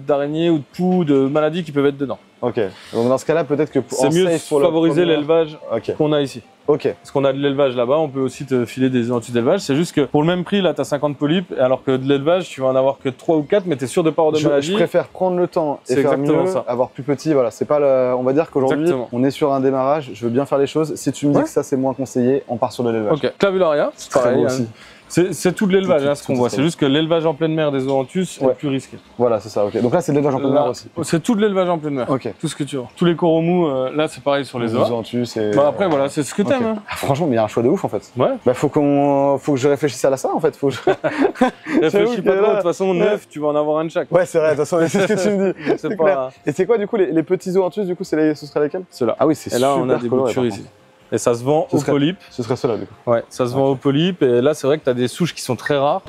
d'araignées ou de poux, de maladies qui peuvent être dedans. Ok. Donc dans ce cas-là, peut-être que c'est mieux de favoriser l'élevage qu'on a ici. Ok. Parce qu'on a de l'élevage là-bas, on peut aussi te filer des œufs d'élevage. C'est juste que pour le même prix, là, tu as 50 polypes, alors que de l'élevage, tu vas en avoir que 3 ou 4, mais tu es sûr de ne pas avoir de maladie. Je préfère prendre le temps et faire mieux, avoir plus petit. Voilà, c'est pas on va dire qu'aujourd'hui, on est sur un démarrage, je veux bien faire les choses. Si tu me dis que ça, c'est moins conseillé, on part sur de l'élevage. Ok. Clavularia, c'est pareil. Aussi. C'est tout de l'élevage, ce qu'on voit. C'est juste que l'élevage en pleine mer des zoanthus est plus risqué. Voilà, c'est ça, ok. Donc là, c'est de l'élevage en pleine mer aussi. C'est tout de l'élevage en pleine mer. Ok. Tout ce que tu veux. Tous les coraux mous, là, c'est pareil sur les zoanthus. Après, voilà, c'est ce que t'aimes. Hein. Franchement, mais il y a un choix de ouf en fait. Ouais. Bah, faut que je réfléchisse à ça en fait. Réfléchis pas trop, de toute façon, 9, tu vas en avoir un de chaque. Ouais, c'est vrai, de toute façon, c'est ce que tu me dis. C'est clair. Et c'est quoi, du coup, les petits zoanthus, du coup, ce serait lesquels? Ceux-là. Ah oui, c'est super. Et là, on a des boutures ici. Et ça se vend au polype. Ce serait cela, du coup. Ouais, ça se vend au polype. Et là, c'est vrai que tu as des souches qui sont très rares,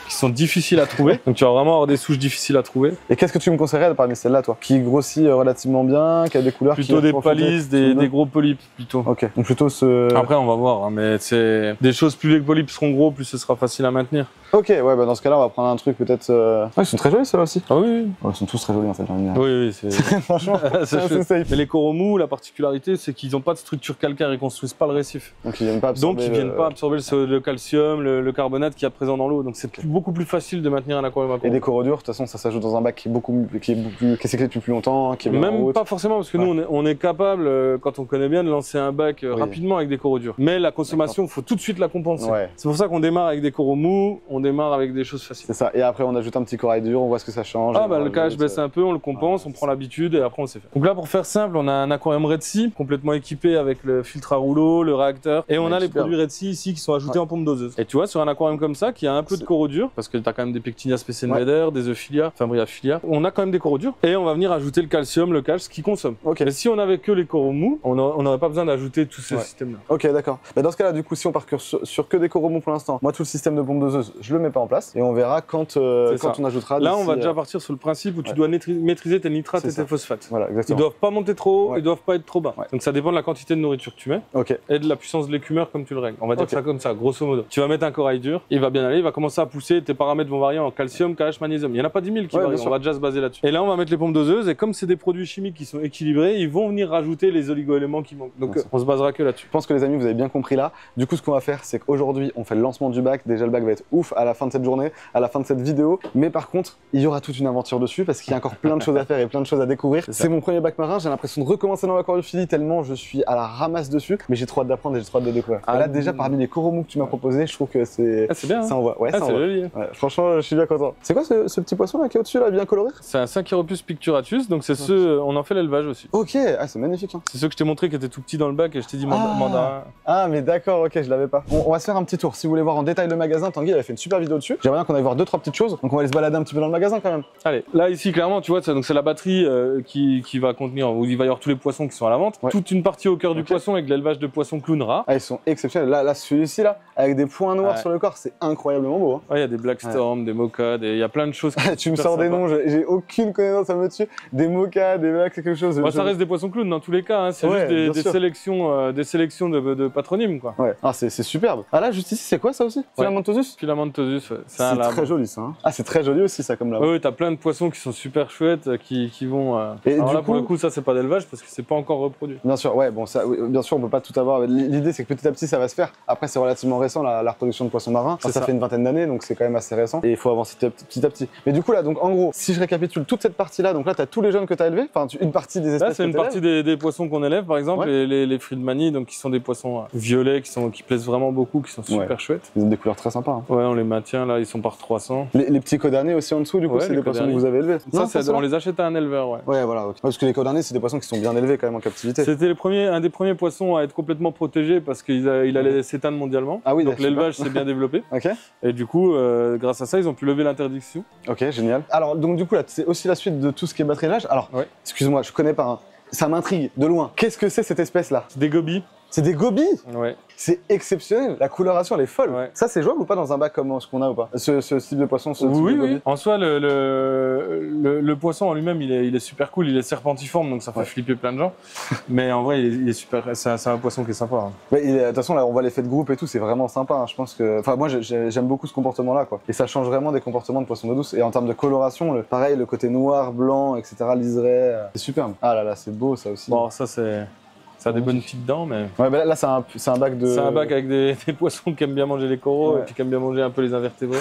qui sont difficiles à trouver. Donc, tu vas vraiment avoir des souches difficiles à trouver. Et qu'est-ce que tu me conseillerais parmi celles-là, toi? Qui grossit relativement bien, qui a des couleurs plutôt des palisses, des gros polypes, plutôt. Ok. Donc, plutôt ce. Après, on va voir. Hein, mais c'est des choses, plus les polypes seront gros, plus ce sera facile à maintenir. Ok, ouais, bah dans ce cas-là, on va prendre un truc peut-être. Ouais, ils sont très jolis, ceux-là aussi. Ah oui. Ouais, ils sont tous très jolis en fait. Oui, c'est. Franchement, c'est safe. Mais les coraux mous, la particularité, c'est qu'ils n'ont pas de structure calcaire, ils construisent pas le récif. Donc ils viennent pas absorber. Pas absorber le calcium, le carbonate qui est présent dans l'eau. Donc c'est beaucoup plus facile de maintenir un aquarium à coraux. Et des coraux durs, de toute façon, ça s'ajoute dans un bac qui est sécrété depuis plus longtemps, qui est bien même pas forcément, parce que nous, on est capable, quand on connaît bien, de lancer un bac rapidement avec des coraux durs. Mais la consommation, il faut tout de suite la compenser. Ouais. C'est pour ça qu'on démarre avec des coraux mous, on démarre avec des choses faciles. C'est ça. Et après, on ajoute un petit corail dur, on voit ce que ça change. Ah bah le KH baisse un peu, on le compense, on prend l'habitude et après on sait faire. Donc là, pour faire simple, on a un aquarium Red Sea complètement équipé avec le filtre à rouleau, le réacteur, et on a les produits Red Sea ici qui sont ajoutés en pompe doseuse. Et tu vois, sur un aquarium comme ça, qui a un peu de coraux durs, parce que tu as quand même des Pectinia Specenmeder, des Euphilia, Fimbria, on a quand même des coraux durs, et on va venir ajouter le calcium, le calce qui consomme. Mais si on avait que les coraux mous, on n'aurait pas besoin d'ajouter tous ces systèmes-là. Ok, d'accord. Bah dans ce cas-là, du coup, si on part sur que des coraux mous pour l'instant, moi tout le système de pompe doseuse, je le mets pas en place, et on verra quand on ajoutera. Là, on va déjà partir sur le principe où tu dois maîtriser tes nitrates et tes phosphates. Voilà, exactement. Ils doivent pas monter trop haut, ils doivent pas être trop bas. Donc ça dépend de la quantité de nourriture que tu mets et de la puissance de l'écumeur comme tu le règles. On va dire ça comme ça, grosso modo. Tu vas mettre un corail dur, il va bien aller, il va commencer à pousser, tes paramètres vont varier en calcium, KH, magnésium. Il y en a pas 10 000 qui varient, on va déjà se baser là-dessus. Et là, on va mettre les pompes doseuses et comme c'est des produits chimiques qui sont équilibrés, ils vont venir rajouter les oligo-éléments qui manquent. Donc on se basera que là-dessus. Je pense que les amis, vous avez bien compris là. Du coup, ce qu'on va faire, c'est qu'aujourd'hui, on fait le lancement du bac. Déjà, le bac va être ouf à la fin de cette journée, à la fin de cette vidéo. Mais par contre, il y aura toute une aventure dessus parce qu'il y a encore plein de choses à faire et plein de choses à découvrir. C'est mon premier bac marin, j'ai l'impression de recommencer dans l'aquariophilie tellement je suis à la ramasse dessus. Mais j'ai trop hâte d'apprendre et j'ai trop hâte de découvrir. Là, déjà, parmi les coraux mous que tu m'as proposé, je trouve que c'est. C'est bien. Ça envoie. Ouais, ça envoie. Joli. Ouais, franchement, je suis bien content. C'est quoi ce petit poisson là qui est au-dessus là, bien coloré? C'est un Synchiropus picturatus, donc c'est ceux, on en fait l'élevage aussi. Ok, ah, c'est magnifique. Hein. C'est ceux que je t'ai montré qui étaient tout petits dans le bac et je t'ai dit mandarin. Ah, mais d'accord, ok, je l'avais pas. On va se faire un petit tour. Si vous voulez voir en détail le magasin, Tanguy avait fait une super vidéo dessus. J'aimerais bien qu'on aille voir 2-3 petites choses. Donc on va aller se balader un petit peu dans le magasin quand même. Allez, là ici clairement, tu vois, donc c'est la batterie qui va contenir, où il va y avoir tous les poissons qui sont à la vente. Toute une partie au cœur du poisson avec l'élevage de poissons clown rats. Ah, ils sont exceptionnels. Là celui-ci là, avec des points noirs sur le corps, c'est incroyablement beau. Hein. Ouais, il y a des Blackstorm, des Mocha, il y a plein de choses. Tu me sors des noms, j'ai aucune connaissance, ça me tue. Des Mocha, des Blacks, quelque chose. Ça reste des poissons clowns dans tous les cas, hein. C'est juste des sélections de patronymes quoi. Ouais. Ah, c'est superbe. Ah là, juste ici, c'est quoi ça aussi? Filamenthosus? Filamenthosus, ouais. C'est très joli ça. Hein. Ah, c'est très joli aussi ça comme là. Oui, t'as plein de poissons qui sont super chouettes, qui vont. Et alors là, pour le coup, ça c'est pas d'élevage parce que c'est pas encore reproduit. Bien sûr, ouais, bon, ça, bien sûr, on peut pas tout avoir. L'idée, c'est que petit à petit, ça va se faire. Après, c'est relativement récent la reproduction de poissons marins. Ça fait une vingtaine d'années, donc c'est quand même assez récent. Et il faut avancer petit à petit. Mais du coup, là, donc en gros, si je récapitule toute cette partie-là, donc là, t'as tous les jeunes que t'as élevés, enfin, une partie des espèces. Là, c'est une partie des poissons qu'on élève, par exemple, les Friedmani, donc qui sont des poissons violets, qui plaisent vraiment beaucoup, qui sont super chouettes. Ils ont des couleurs très sympas. Hein. Ouais, on les maintient là, ils sont par 300. Les petits codernés aussi en dessous, du coup, c'est des poissons que vous avez élevés. On les achète à un éleveur, ouais. Ouais, voilà. Okay. Parce que les codernés, c'est des poissons qui sont bien élevés quand même en captivité. C'était un des premiers poissons à être complètement protégé parce qu'il allait s'éteindre mondialement. Ah oui, donc l'élevage s'est bien développé. Ok. Et du coup, grâce à ça, ils ont pu lever l'interdiction. Ok, génial. Alors, donc du coup, là, c'est aussi la suite de tout ce qui est batterie. Alors, excuse-moi, je connais pas. Hein. Ça m'intrigue de loin. Qu'est-ce que c'est cette espèce-là? C'est des gobies. C'est des gobies. Ouais. C'est exceptionnel. La coloration, elle est folle. Ouais. Ça, c'est jouable ou pas dans un bac comme ce qu'on a ou pas? Ce type de poisson, ce type Oui, de oui. gobies. En soi, le poisson en lui-même, il est super cool. Il est serpentiforme, donc ça fait flipper plein de gens. Mais en vrai, il est super. C'est un poisson qui est sympa. Hein. Ouais, de toute façon, là, on voit l'effet de groupe et tout. C'est vraiment sympa. Hein. Je pense que, enfin, moi, j'aime beaucoup ce comportement-là, quoi. Et ça change vraiment des comportements de poissons d'eau douce. Et en termes de coloration, pareil, le côté noir, blanc, etc., liseré, c'est superbe. Ah là là, c'est beau, ça aussi. Bon, ça c'est. Ça a des bonnes petites dents, mais. Ouais, bah là, c'est un bac de. C'est un bac avec des poissons qui aiment bien manger les coraux ouais. et puis qui aiment bien manger un peu les invertébrés.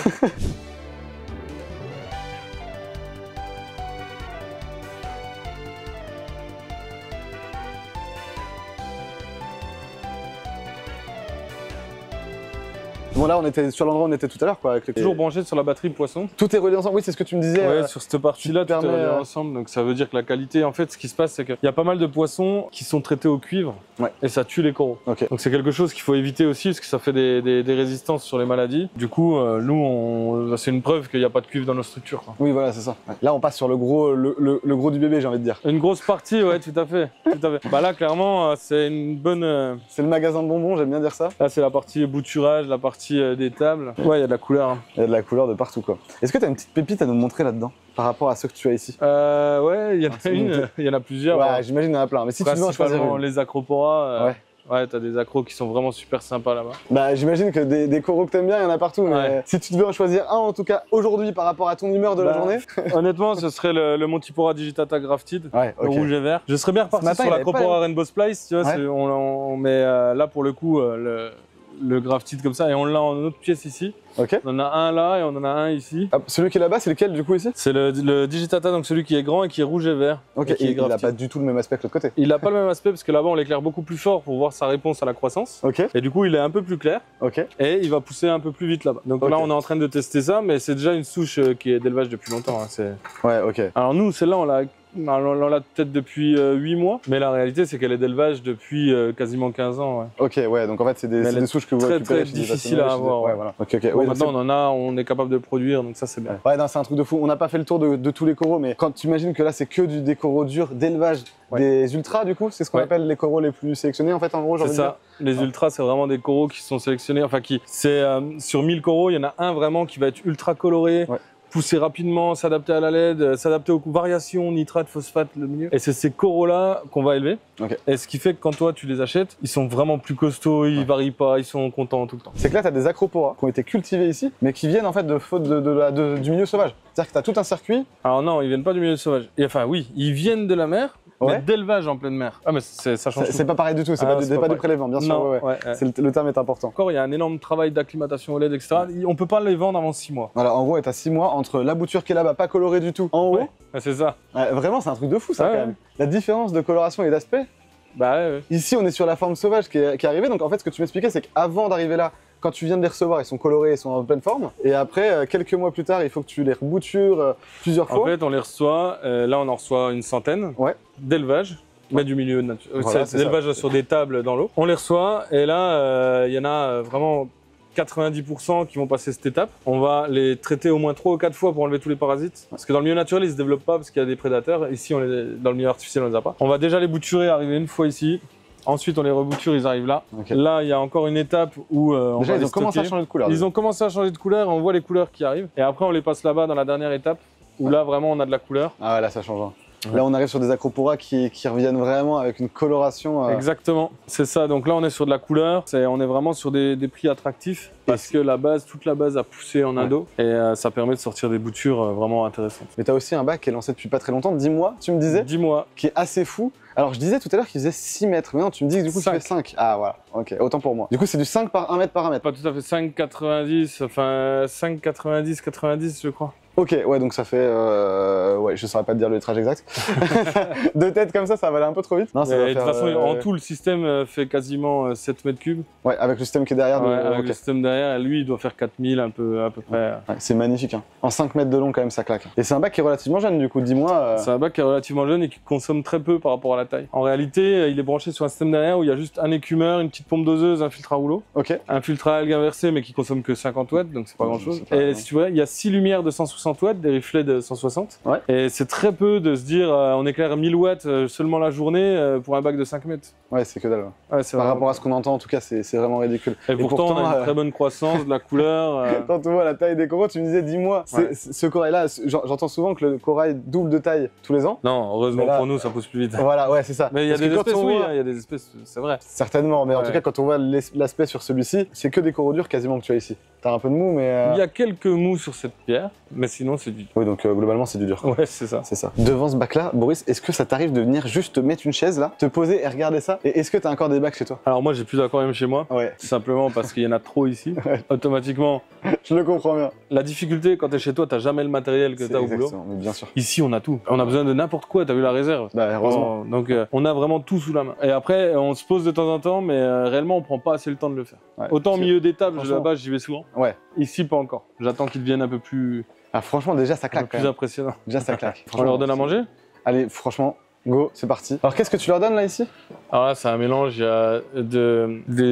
Bon, là, on était sur l'endroit où on était tout à l'heure, quoi. Avec Toujours branché sur la batterie poisson. Tout est relié ensemble. Oui, c'est ce que tu me disais. Ouais, sur cette partie-là, tout est relié ensemble. Donc ça veut dire que la qualité, en fait, ce qui se passe, c'est qu'il y a pas mal de poissons qui sont traités au cuivre et ça tue les coraux. Okay. Donc c'est quelque chose qu'il faut éviter aussi parce que ça fait des résistances sur les maladies. Du coup, nous, c'est une preuve qu'il n'y a pas de cuivre dans nos structures. Quoi. Oui, voilà, c'est ça. Ouais. Là, on passe sur le gros du bébé, j'ai envie de dire. Une grosse partie, ouais, tout à fait. Tout à fait. Bah là, clairement, c'est une bonne. C'est le magasin de bonbons, j'aime bien dire ça. Là, c'est la partie bouturage, la partie des tables. Ouais, il y a de la couleur. Hein. Il y a de la couleur de partout, quoi. Est-ce que tu as une petite pépite à nous montrer là-dedans par rapport à ceux que tu as ici? Ouais, il y en a une, il y en a plusieurs. Ouais, j'imagine qu'il y en a plein. Mais si tu veux en choisir une. Les acroporas. Ouais. Ouais, t'as des accros qui sont vraiment super sympas là-bas. Bah, j'imagine que des coraux que t'aimes bien, il y en a partout. Mais si tu devais en choisir un, en tout cas, aujourd'hui, par rapport à ton humeur de la journée. Honnêtement, ce serait le Montipora digitata grafted, le rouge et vert. Je serais bien reparti sur l'acropora Rainbow Splice, tu vois. Ouais. Mais là, pour le coup, le grafted comme ça, et on l'a en autre pièce ici. Okay. On en a un là et on en a un ici. Ah, celui qui est là-bas, c'est lequel du coup ici? C'est le digitata, donc celui qui est grand et qui est rouge et vert. Ok, et il n'a pas du tout le même aspect que l'autre côté. Il n'a pas le même aspect parce que là-bas on l'éclaire beaucoup plus fort pour voir sa réponse à la croissance. Ok. Et du coup il est un peu plus clair. Ok. Et il va pousser un peu plus vite là-bas. Donc là on est en train de tester ça, mais c'est déjà une souche qui est d'élevage depuis longtemps. Hein, ouais, ok. Alors nous, celle-là on l'a peut-être depuis 8 mois, mais la réalité c'est qu'elle est d'élevage depuis quasiment 15 ans. Ouais. Ok, ouais, donc en fait c'est des souches que vous très difficile à avoir. Ouais, voilà. Okay, okay. Bon, ouais, maintenant on est capable de produire, donc ça c'est bien. Ouais, non, c'est un truc de fou. On n'a pas fait le tour de tous les coraux, mais quand tu imagines que là c'est que des coraux durs d'élevage, des ultras du coup, c'est ce qu'on appelle les coraux les plus sélectionnés en fait en gros. C'est ça. Les ultras, c'est vraiment des coraux qui sont sélectionnés, enfin sur 1000 coraux, il y en a un vraiment qui va être ultra coloré. Ouais. Pousser rapidement, s'adapter à la LED, s'adapter aux variations, nitrate, phosphate, le milieu. Et c'est ces coraux-là qu'on va élever. Okay. Et ce qui fait que quand toi tu les achètes, ils sont vraiment plus costauds, ils varient pas, ils sont contents tout le temps. C'est que là, tu as des acroporas qui ont été cultivés ici, mais qui viennent en fait du milieu sauvage. C'est-à-dire que tu as tout un circuit. Alors non, ils viennent pas du milieu sauvage. Et enfin oui, ils viennent de la mer. Mais d'élevage en pleine mer. Ah mais ça change. C'est pas pareil du tout, c'est pas du prélèvement, bien sûr. Non, le terme est important. Encore, il y a un énorme travail d'acclimatation au LED, etc. On peut pas les vendre avant 6 mois. Voilà, en gros, tu as 6 mois entre la bouture qui est là-bas, pas colorée du tout, en haut. C'est ça. Vraiment, c'est un truc de fou ça quand même. La différence de coloration et d'aspect. Bah Ici, on est sur la forme sauvage qui est arrivée. Donc en fait, ce que tu m'expliquais, c'est qu'avant d'arriver là, quand tu viens de les recevoir, ils sont colorés, ils sont en pleine forme. Et après, quelques mois plus tard, il faut que tu les reboutures plusieurs fois. En fait, on les reçoit, là on en reçoit une centaine d'élevage. Mais du milieu naturel. Voilà, c'est d'élevage sur des tables dans l'eau. On les reçoit et là, il y en a vraiment 90% qui vont passer cette étape. On va les traiter au moins 3 ou 4 fois pour enlever tous les parasites. Parce que dans le milieu naturel, ils se développent pas parce qu'il y a des prédateurs. Ici, dans le milieu artificiel, on les a pas. On va déjà les bouturer, arriver une fois ici. Ensuite, on les rebouture, ils arrivent là. Okay. Là, il y a encore une étape où déjà, ils ont commencé à changer de couleur. Ils ont commencé à changer de couleur et on voit les couleurs qui arrivent. Et après, on les passe là-bas dans la dernière étape où là, vraiment, on a de la couleur. Ah ouais, là, ça change. Là, on arrive sur des acroporas qui reviennent vraiment avec une coloration. Exactement, c'est ça. Donc là, on est sur de la couleur. On est vraiment sur des prix attractifs parce que toute la base a poussé en Indo et ça permet de sortir des boutures vraiment intéressantes. Mais tu as aussi un bac qui est lancé depuis pas très longtemps, 10 mois, tu me disais? 10 mois. Qui est assez fou. Alors, je disais tout à l'heure qu'il faisait 6 mètres. Mais non, tu me dis que du coup, tu fais 5. Ah, voilà. Ok, autant pour moi. Du coup, c'est du 5 par 1 mètre par 1 mètre. Pas tout à fait 5,90, enfin 5,90, 90, je crois. Ok, ouais, donc ça fait. Ouais, je saurais pas te dire le litrage exact. De tête comme ça va aller un peu trop vite. Non, de toute façon, en tout, le système fait quasiment 7 mètres cubes. Ouais, avec le système qui est derrière. Avec le système derrière. derrière, lui, il doit faire 4000 un peu, à peu près. Ouais, c'est magnifique, hein. En 5 mètres de long, quand même, ça claque. Et c'est un bac qui est relativement jeune, du coup, dis-moi. C'est un bac qui est relativement jeune et qui consomme très peu par rapport à la taille. En réalité, il est branché sur un système derrière où il y a juste un écumeur, une petite pompe doseuse, un filtre à rouleau. Ok. Un filtre à algues inversé, mais qui consomme que 50 watts, donc c'est pas grand chose. Et si tu vois, il y a 6 lumières de 160 watts, des reflets de 160. Ouais. Et c'est très peu de se dire, on éclaire 1000 watts seulement la journée pour un bac de 5 mètres. Ouais, c'est que dalle. Ouais, c'est Par vraiment... rapport à ce qu'on entend, en tout cas, c'est vraiment ridicule. Et pourtant, on a une très bonne croissance, de la couleur. Quand tu vois la taille des coraux, tu me disais, dis-moi, Ouais. ce corail-là, j'entends souvent que le corail double de taille tous les ans. Non, heureusement là, pour nous, ça pousse plus vite. Voilà, ouais, c'est ça. Mais il y a Parce des que quand espèces, on oui, voit- il y a des espèces, c'est vrai. Certainement, mais en Ouais. tout cas, quand on voit l'aspect sur celui-ci, c'est que des coraux durs quasiment que tu as ici. T'as un peu de mou, mais. Il y a quelques mous sur cette pierre, mais sinon, c'est du... Oui, donc globalement, c'est du dur. Ouais, c'est ça. C'est ça. Devant ce bac-là, Boris, est-ce que ça t'arrive de venir juste te mettre une chaise là, te poser et regarder ça? Et est-ce que t'as encore des bacs chez toi? Alors moi, j'ai plus d'aquarium chez moi. Ouais, Tout simplement parce qu'il y en a trop ici. Ouais. Automatiquement, je le comprends bien. la difficulté quand t'es chez toi, t'as jamais le matériel que t'as au boulot. Exactement, mais bien sûr. Ici, on a tout. On a besoin de n'importe quoi, t'as vu la réserve. Bah, heureusement. Donc, on a vraiment tout sous la main. Et après, on se pose de temps en temps, mais réellement, on prend pas assez le temps de le faire. Ouais. Autant au milieu des tables, franchement- là-bas, j'y vais souvent. Ouais. Ici, pas encore. J'attends qu'ils deviennent un peu plus, Ah, franchement, déjà, ça un peu claque quand plus même. impressionnants. Déjà, ça claque. On leur donne à manger? Allez, franchement, go, c'est parti. Alors, qu'est-ce que tu leur donnes là ici? Alors là, c'est un mélange, il y a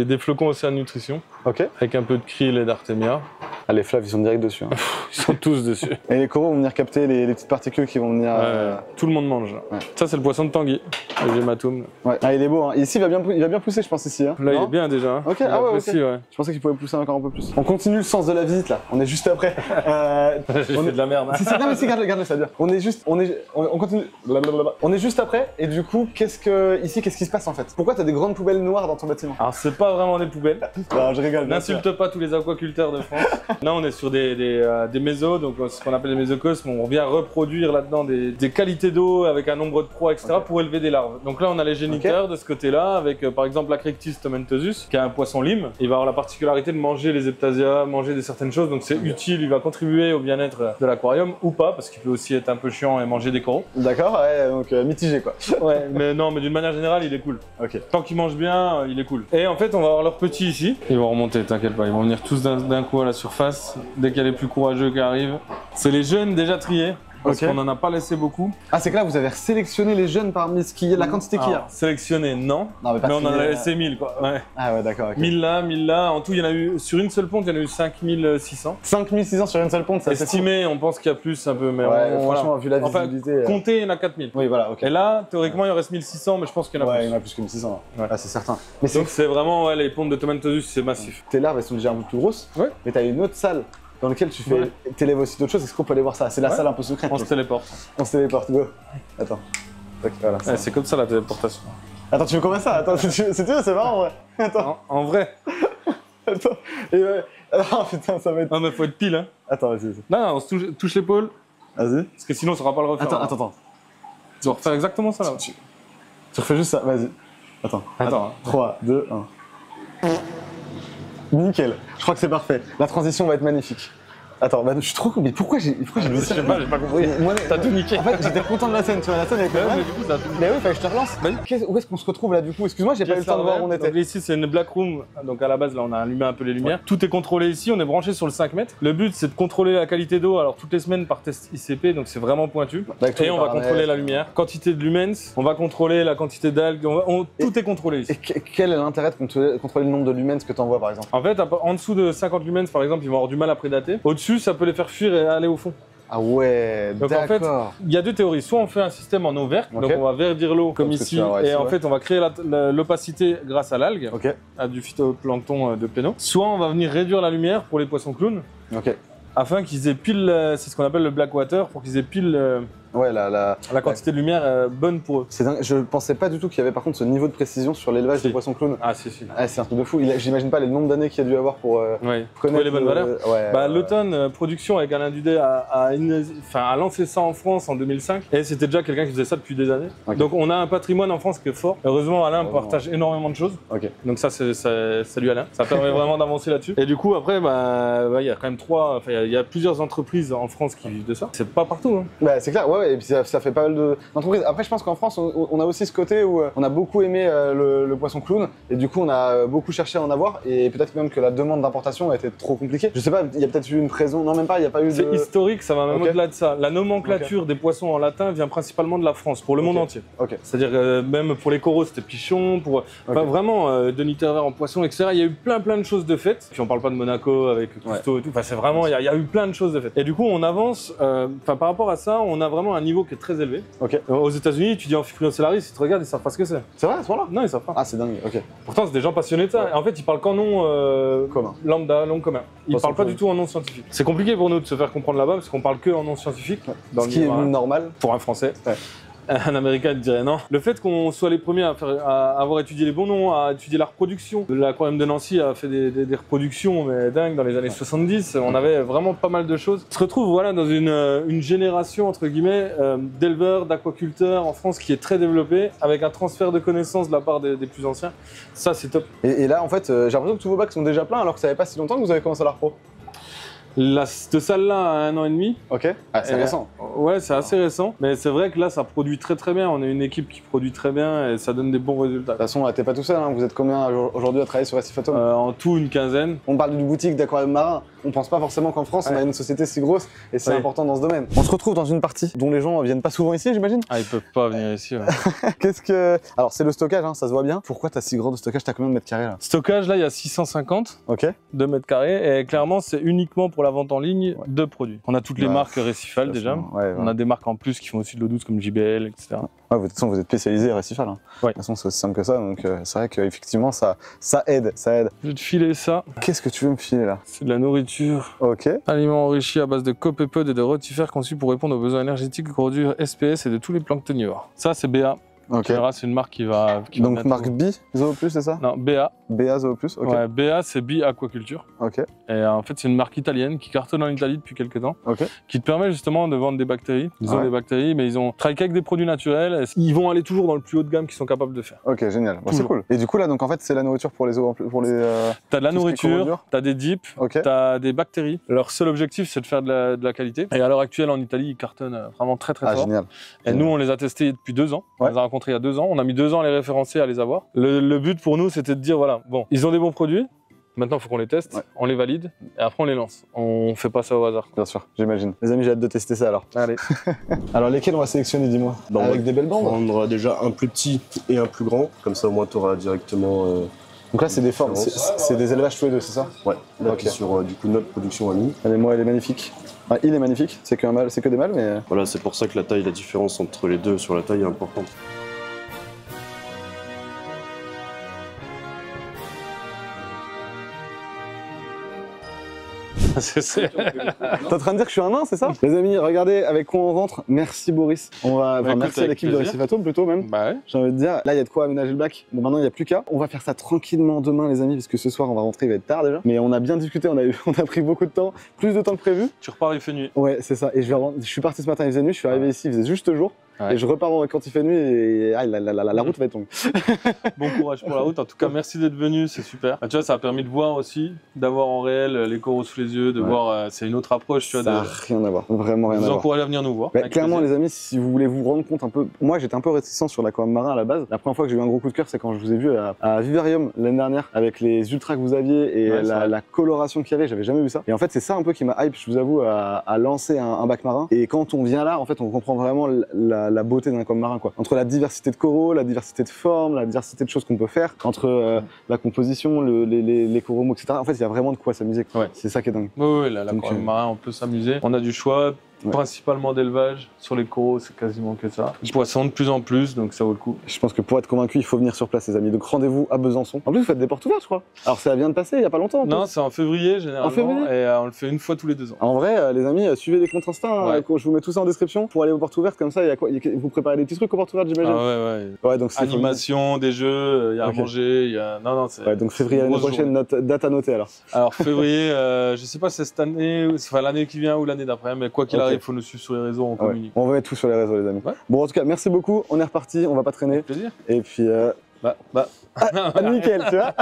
des flocons Océan Nutrition, Ok. avec un peu de krill et d'artémia. Ah, les flaves, ils sont direct dessus. Hein. Ils sont tous dessus. Et les coraux vont venir capter les petites particules qui vont venir. Tout le monde mange. Ouais. Ça, c'est le poisson de Tanguy, le gématome. Ouais. Ah, il est beau. Hein. Ici, il va bien pousser, je pense, ici. Hein. Là, il Non est bien déjà. Hein. Ok, Il ah ouais, apprécie, ouais. Je pensais qu'il pouvait pousser encore un peu plus. On continue le sens de la visite là. On est juste après. J'ai On fait est- de la merde. Hein. Non mais c'est garde-le, ça veut dire. On continue. Blablabla. On est juste après et du coup qu'est-ce qui se passe en fait? Pourquoi t'as des grandes poubelles noires dans ton bâtiment? Alors, c'est pas vraiment des poubelles. Non, je rigole. bien sûr. N'insulte pas tous les aquaculteurs de France. Là, on est sur des mésos, donc ce qu'on appelle les mésocosmes. On vient reproduire là-dedans des qualités d'eau avec un nombre de proies, etc. Ok. pour élever des larves. Donc là, on a les géniteurs de ce côté-là, avec par exemple l'Acrectis tomentosus, qui est un poisson lime. Il va avoir la particularité de manger les heptasia, manger certaines choses, donc c'est utile. Il va contribuer au bien-être de l'aquarium ou pas, parce qu'il peut aussi être un peu chiant et manger des coraux. D'accord, ouais, donc mitigé quoi. Ouais, mais non, mais d'une manière générale, il est cool. Ok. Tant qu'ils mangent bien, il est cool. Et en fait, on va avoir leurs petits ici. Ils vont remonter, t'inquiète pas. Ils vont venir tous d'un coup à la surface. Dès qu'il y a les plus courageux qui arrivent. C'est les jeunes déjà triés. Parce Ok. qu'on n'en a pas laissé beaucoup. Ah c'est que là vous avez sélectionné les jeunes parmi la quantité qu'il y a. Alors, sélectionnés, non. Non pas Mais on en a trié, laissé 1000, quoi. Ouais. Ah ouais d'accord. Ok. 1000 là. En tout, il y en a eu, sur une seule ponte, il y en a eu 5600. 5600 sur une seule ponte, ça c'est Estimé, on pense qu'il y a plus un peu, mais Ouais, voilà. franchement vu la Enfin, visibilité. compté, il y en a 4000. Oui voilà ok. Et là, théoriquement, il en reste 1600, mais je pense qu'il y en a Ouais, plus. il y en a plus que 1600. Ouais. Ah c'est certain. Mais c'est Donc c'est vraiment, ouais, les pompes de Tomentosus, c'est massif. tes larves elles sont déjà un peu plus grosses. Ouais. Mais t'as une autre salle dans laquelle tu Ouais. t'élèves aussi d'autres choses. Est-ce qu'on peut aller voir ça? C'est la Ouais. salle un peu secrète. On se téléporte. On se téléporte, go. Attends. Ok, voilà. Ouais, c'est comme ça la téléportation. Attends, tu veux qu'on fasse ça? Attends, c'est marrant, ouais. Attends, En vrai. attends. Et ouais. Oh putain, ça va être. Non, mais faut être pile, hein. Attends, vas-y. Non, on se touche l'épaule, Vas-y. parce que sinon on saura pas le refaire. Attends. Tu vas refaire exactement ça là. Tu refais juste ça, vas-y. Attends. Attends. 3, 2, 1. Nickel. Je crois que c'est parfait. La transition va être magnifique. Attends, bah, je suis trop. Mais pourquoi j'ai dit Je ça? sais pas, j'ai pas compris. Moi, T'as tout niqué. En fait, j'étais content de la scène, tu vois, la scène avec le Ouais, mal. mais du coup, ça a tout niqué. Mais oui, fallait que je te relance. Vas-y. Où est-ce qu'on se retrouve là du coup? Excuse-moi, j'ai pas eu le temps de voir où on était. Donc ici c'est une black room, donc à la base là on a allumé un peu les lumières. Tout est contrôlé ici, on est branché sur le 5 mètres. Le but c'est de contrôler la qualité d'eau, alors toutes les semaines par test ICP, donc c'est vraiment pointu. Avec tous Et les on va paramètres. contrôler la lumière, quantité de lumens, on va contrôler la quantité d'algues, tout est contrôlé ici. Et quel est l'intérêt de contrôler le nombre de lumens que t'envoies par exemple? En fait, en dessous de 50 lumens par exemple, ils vont avoir du mal à prédater. Au-dessus, ça peut les faire fuir et aller au fond. Ah ouais, Donc en fait, d'accord. il y a deux théories. Soit on fait un système en eau verte, Ok. donc on va verdir l'eau comme Comme ce que ici, tu vas avoir et ici, en ouais. fait on va créer l'opacité grâce à l'algue, Ok, à du phytoplancton de péno. Soit on va venir réduire la lumière pour les poissons clowns, ok. afin qu'ils aient pile, c'est ce qu'on appelle le black water, pour qu'ils aient pile Ouais, la quantité de lumière bonne pour eux. c'est dingue. Je pensais pas du tout qu'il y avait par contre ce niveau de précision sur l'élevage Si. des poissons clowns. Ah si si. Ah, c'est un truc de fou. J'imagine pas les nombres d'années qu'il y a dû avoir pour Ouais. connaître Trouver les bonnes valeurs. Ouais, Bah, l'automne production avec Alain Dudet a lancé ça en France en 2005 et c'était déjà quelqu'un qui faisait ça depuis des années. Ok. Donc on a un patrimoine en France qui est fort. Heureusement Alain Heureusement. partage énormément de choses. Ok. Donc ça, salut Alain. Ça permet vraiment d'avancer là-dessus. Et du coup après il y a quand même il y a plusieurs entreprises en France qui vivent de ça. C'est pas partout. Hein. Bah, c'est clair. Ouais, ouais, et puis ça fait pas mal d'entreprises. Après, je pense qu'en France, on a aussi ce côté où on a beaucoup aimé le poisson clown, et du coup, on a beaucoup cherché à en avoir, et peut-être même que la demande d'importation a été trop compliquée. Je sais pas, il y a peut-être eu une raison, non même pas, il n'y a pas eu de... C'est historique, ça va même au-delà de ça. La nomenclature des poissons en latin vient principalement de la France, pour le monde entier. C'est-à-dire même pour les coraux, c'était pichon, pour enfin, vraiment Denis Terre-Vert en poisson, etc. Il y a eu plein de choses de faites. Puis on parle pas de Monaco avec Cousteau et tout. Enfin, c'est vraiment, il y a eu plein de choses de faites. Et du coup, on avance. Enfin, par rapport à ça, on a vraiment un niveau qui est très élevé. Aux États-Unis, tu dis Amphiprion stellaris, ils te regardent, ils savent pas ce que c'est. C'est vrai à ce moment-là? Non, ils savent pas. Ah, c'est dingue. Pourtant, c'est des gens passionnés de ça. Et en fait, ils parlent qu'en nom commun. Lambda, nom commun. Ils parlent pas du tout en nom scientifique. C'est compliqué pour nous de se faire comprendre là-bas parce qu'on parle que en nom scientifique. Ce qui est normal pour un Français. Un Américain te dirait non. Le fait qu'on soit les premiers à avoir étudié les bons noms, à étudier la reproduction. L'Aquarium de Nancy a fait des reproductions mais dingues dans les années 70. On avait vraiment pas mal de choses. On se retrouve voilà, dans une génération entre guillemets d'éleveurs, d'aquaculteurs en France qui est très développée avec un transfert de connaissances de la part des plus anciens. Ça c'est top. Et là en fait j'ai l'impression que tous vos bacs sont déjà pleins alors que ça fait pas si longtemps que vous avez commencé la repro. Cette salle-là a 1 an et demi. Ah, c'est récent. Ouais, c'est assez récent. Mais c'est vrai que là, ça produit très bien. On est une équipe qui produit très bien et ça donne des bons résultats. De toute façon, t'es pas tout seul. Hein. Vous êtes combien aujourd'hui à travailler sur Récifatum? En tout, une quinzaine. On parle d'une boutique d'aquarium marin. On pense pas forcément qu'en France, on a une société si grosse et c'est important dans ce domaine. On se retrouve dans une partie dont les gens viennent pas souvent ici, j'imagine. Ah, ils peuvent pas venir ici. Qu'est-ce que... Alors, c'est le stockage, hein, ça se voit bien. Pourquoi t'as si grand de stockage? T'as combien de mètres carrés là? Stockage, là, il y a 650. 2 mètres carrés. Et clairement, c'est uniquement pour la vente en ligne de produits. On a toutes les marques Récifal déjà. On a des marques en plus qui font aussi de l'eau douce comme JBL, etc. De toute façon, vous êtes spécialisé Récifal. Hein. De toute façon, c'est aussi simple que ça. Donc, c'est vrai qu'effectivement, ça aide. Je vais te filer ça. Qu'est-ce que tu veux me filer là? C'est de la nourriture. Aliments enrichis à base de copépodes et de rotifères conçus pour répondre aux besoins énergétiques du produit SPS et de tous les planctonivores. Ça, c'est BA. Tu verras, c'est une marque qui va donc marque B, Zoo Plus, c'est ça? Non, BA. BA Zoo Plus, Ouais, BA, c'est B Aquaculture. Et en fait, c'est une marque italienne qui cartonne en Italie depuis quelques temps. Qui te permet justement de vendre des bactéries. Ils ont des bactéries, mais ils ont travaillé qu'avec des produits naturels. Ils vont aller toujours dans le plus haut de gamme qu'ils sont capables de faire. Génial. C'est cool. Et du coup, là, donc en fait, c'est la nourriture pour les eaux, pour les... T'as de la nourriture, t'as des dips, t'as des bactéries. Leur seul objectif, c'est de faire de la qualité. Et à l'heure actuelle, en Italie, ils cartonnent vraiment très fort. Génial. Et nous, on les a testés depuis 2 ans. On les a rencontrés il y a 2 ans. On a mis 2 ans à les référencer, à les avoir. Le but pour nous, c'était de dire, voilà, bon, ils ont des bons produits. Maintenant, il faut qu'on les teste, on les valide et après on les lance. On fait pas ça au hasard. Bien sûr, j'imagine. Les amis, j'ai hâte de tester ça alors. Allez. Alors, lesquels on va sélectionner, dis-moi? Avec des belles bandes? On prendra déjà un plus petit et un plus grand. Comme ça, au moins, tu auras directement. Donc là, c'est des formes, c'est des élevages tous les deux, c'est ça? Ouais. Là, sur du coup notre production à nous. Allez, moi, elle est magnifique. Ah, il est magnifique. C'est que des mâles, mais. Voilà, c'est pour ça que la différence entre les deux sur la taille est importante. T'es en train de dire que je suis un nain, c'est ça? Les amis, regardez avec quoi on rentre. Merci Boris. Merci à l'équipe de Récifatum plutôt même. J'ai envie de dire, là il y a de quoi aménager le bac. Bon, maintenant il n'y a plus qu'à. On va faire ça tranquillement demain les amis, parce que ce soir on va rentrer, il va être tard déjà. Mais on a bien discuté, on a pris beaucoup de temps, plus de temps que prévu. Tu repars, il fait nuit. Ouais, c'est ça. Et je suis parti ce matin, il faisait nuit, je suis arrivé ici, il faisait juste jour. Et je repars quand il fait nuit et la route va être longue. Bon courage pour la route. En tout cas, merci d'être venu, c'est super. Tu vois, ça a permis de voir aussi, d'avoir en réel les coraux sous les yeux, de voir, c'est une autre approche. Tu vois, ça n'a rien à voir, vraiment rien à voir. Je vous encourage à venir nous voir. Clairement, les amis, si vous voulez vous rendre compte un peu, moi j'étais un peu réticent sur l'aquarium marin à la base. La première fois que j'ai eu un gros coup de cœur, c'est quand je vous ai vu à Vivarium l'année dernière avec les ultras que vous aviez et la coloration qu'il y avait. J'avais jamais vu ça. Et en fait, c'est ça un peu qui m'a hype, je vous avoue, à lancer un bac marin. Et quand on vient là, en fait, on comprend vraiment la beauté d'un aquarium marin, quoi. Entre la diversité de coraux, la diversité de formes, la diversité de choses qu'on peut faire, entre la composition, les coraux, etc. En fait, il y a vraiment de quoi s'amuser. C'est ça qui est dingue. Oui, l'aquarium marin, on peut s'amuser. On a du choix. Principalement d'élevage, sur les coraux c'est quasiment que ça. Du poisson de plus en plus, donc ça vaut le coup. Je pense que pour être convaincu, il faut venir sur place les amis, donc rendez-vous à Besançon. En plus vous faites des portes ouvertes je crois. Alors ça vient de passer il y a pas longtemps. Non, c'est en février généralement, et on le fait une fois tous les 2 ans. En vrai les amis, suivez les comptes Insta, je vous mets tout ça en description pour aller aux portes ouvertes, comme ça il y a quoi, vous préparez des petits trucs aux portes ouvertes j'imagine. Ouais, donc animation, des jeux, il y a à manger, il y a... Non, c'est... Ouais, donc février l'année prochaine, date à noter alors. Alors février, je sais pas si c'est cette année, enfin l'année qui vient ou l'année d'après, mais quoi qu'il arrive, il faut nous suivre sur les réseaux. On communique. On va mettre tout sur les réseaux les amis. Bon en tout cas merci beaucoup, on est reparti, on va pas traîner. Avec plaisir. Et puis nickel tu vois.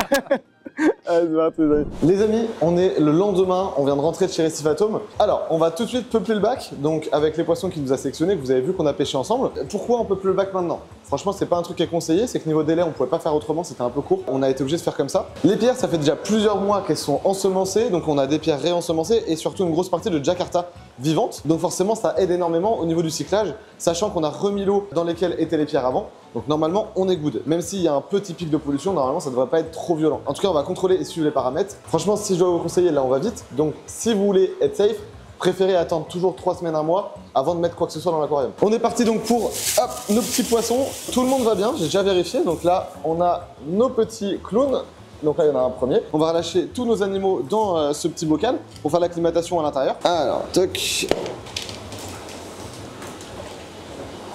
Allez, c'est parti, les amis. Les amis, on est le lendemain, on vient de rentrer de chez Récif Atome. Alors, on va tout de suite peupler le bac, donc avec les poissons qu'il nous a sélectionnés, que vous avez vu qu'on a pêché ensemble. Pourquoi on peuple le bac maintenant? Franchement, c'est pas un truc qui est conseillé, c'est que niveau délai, on pouvait pas faire autrement, c'était un peu court. On a été obligé de faire comme ça. Les pierres, ça fait déjà plusieurs mois qu'elles sont ensemencées, donc on a des pierres réensemencées et surtout une grosse partie de Jakarta vivante. Donc forcément, ça aide énormément au niveau du cyclage, sachant qu'on a remis l'eau dans lesquelles étaient les pierres avant. Donc normalement, on est good. Même s'il y a un petit pic de pollution, normalement, ça devrait pas être trop violent. En tout cas, on va contrôler et suivre les paramètres. Franchement, si je dois vous conseiller, là, on va vite. Donc si vous voulez être safe, préférez attendre toujours 3 semaines, 1 mois avant de mettre quoi que ce soit dans l'aquarium. On est parti donc pour hop, nos petits poissons. Tout le monde va bien, j'ai déjà vérifié. Donc là, on a nos petits clowns. Donc là, il y en a un premier. On va relâcher tous nos animaux dans ce petit bocal pour faire l'acclimatation à l'intérieur. Alors, toc.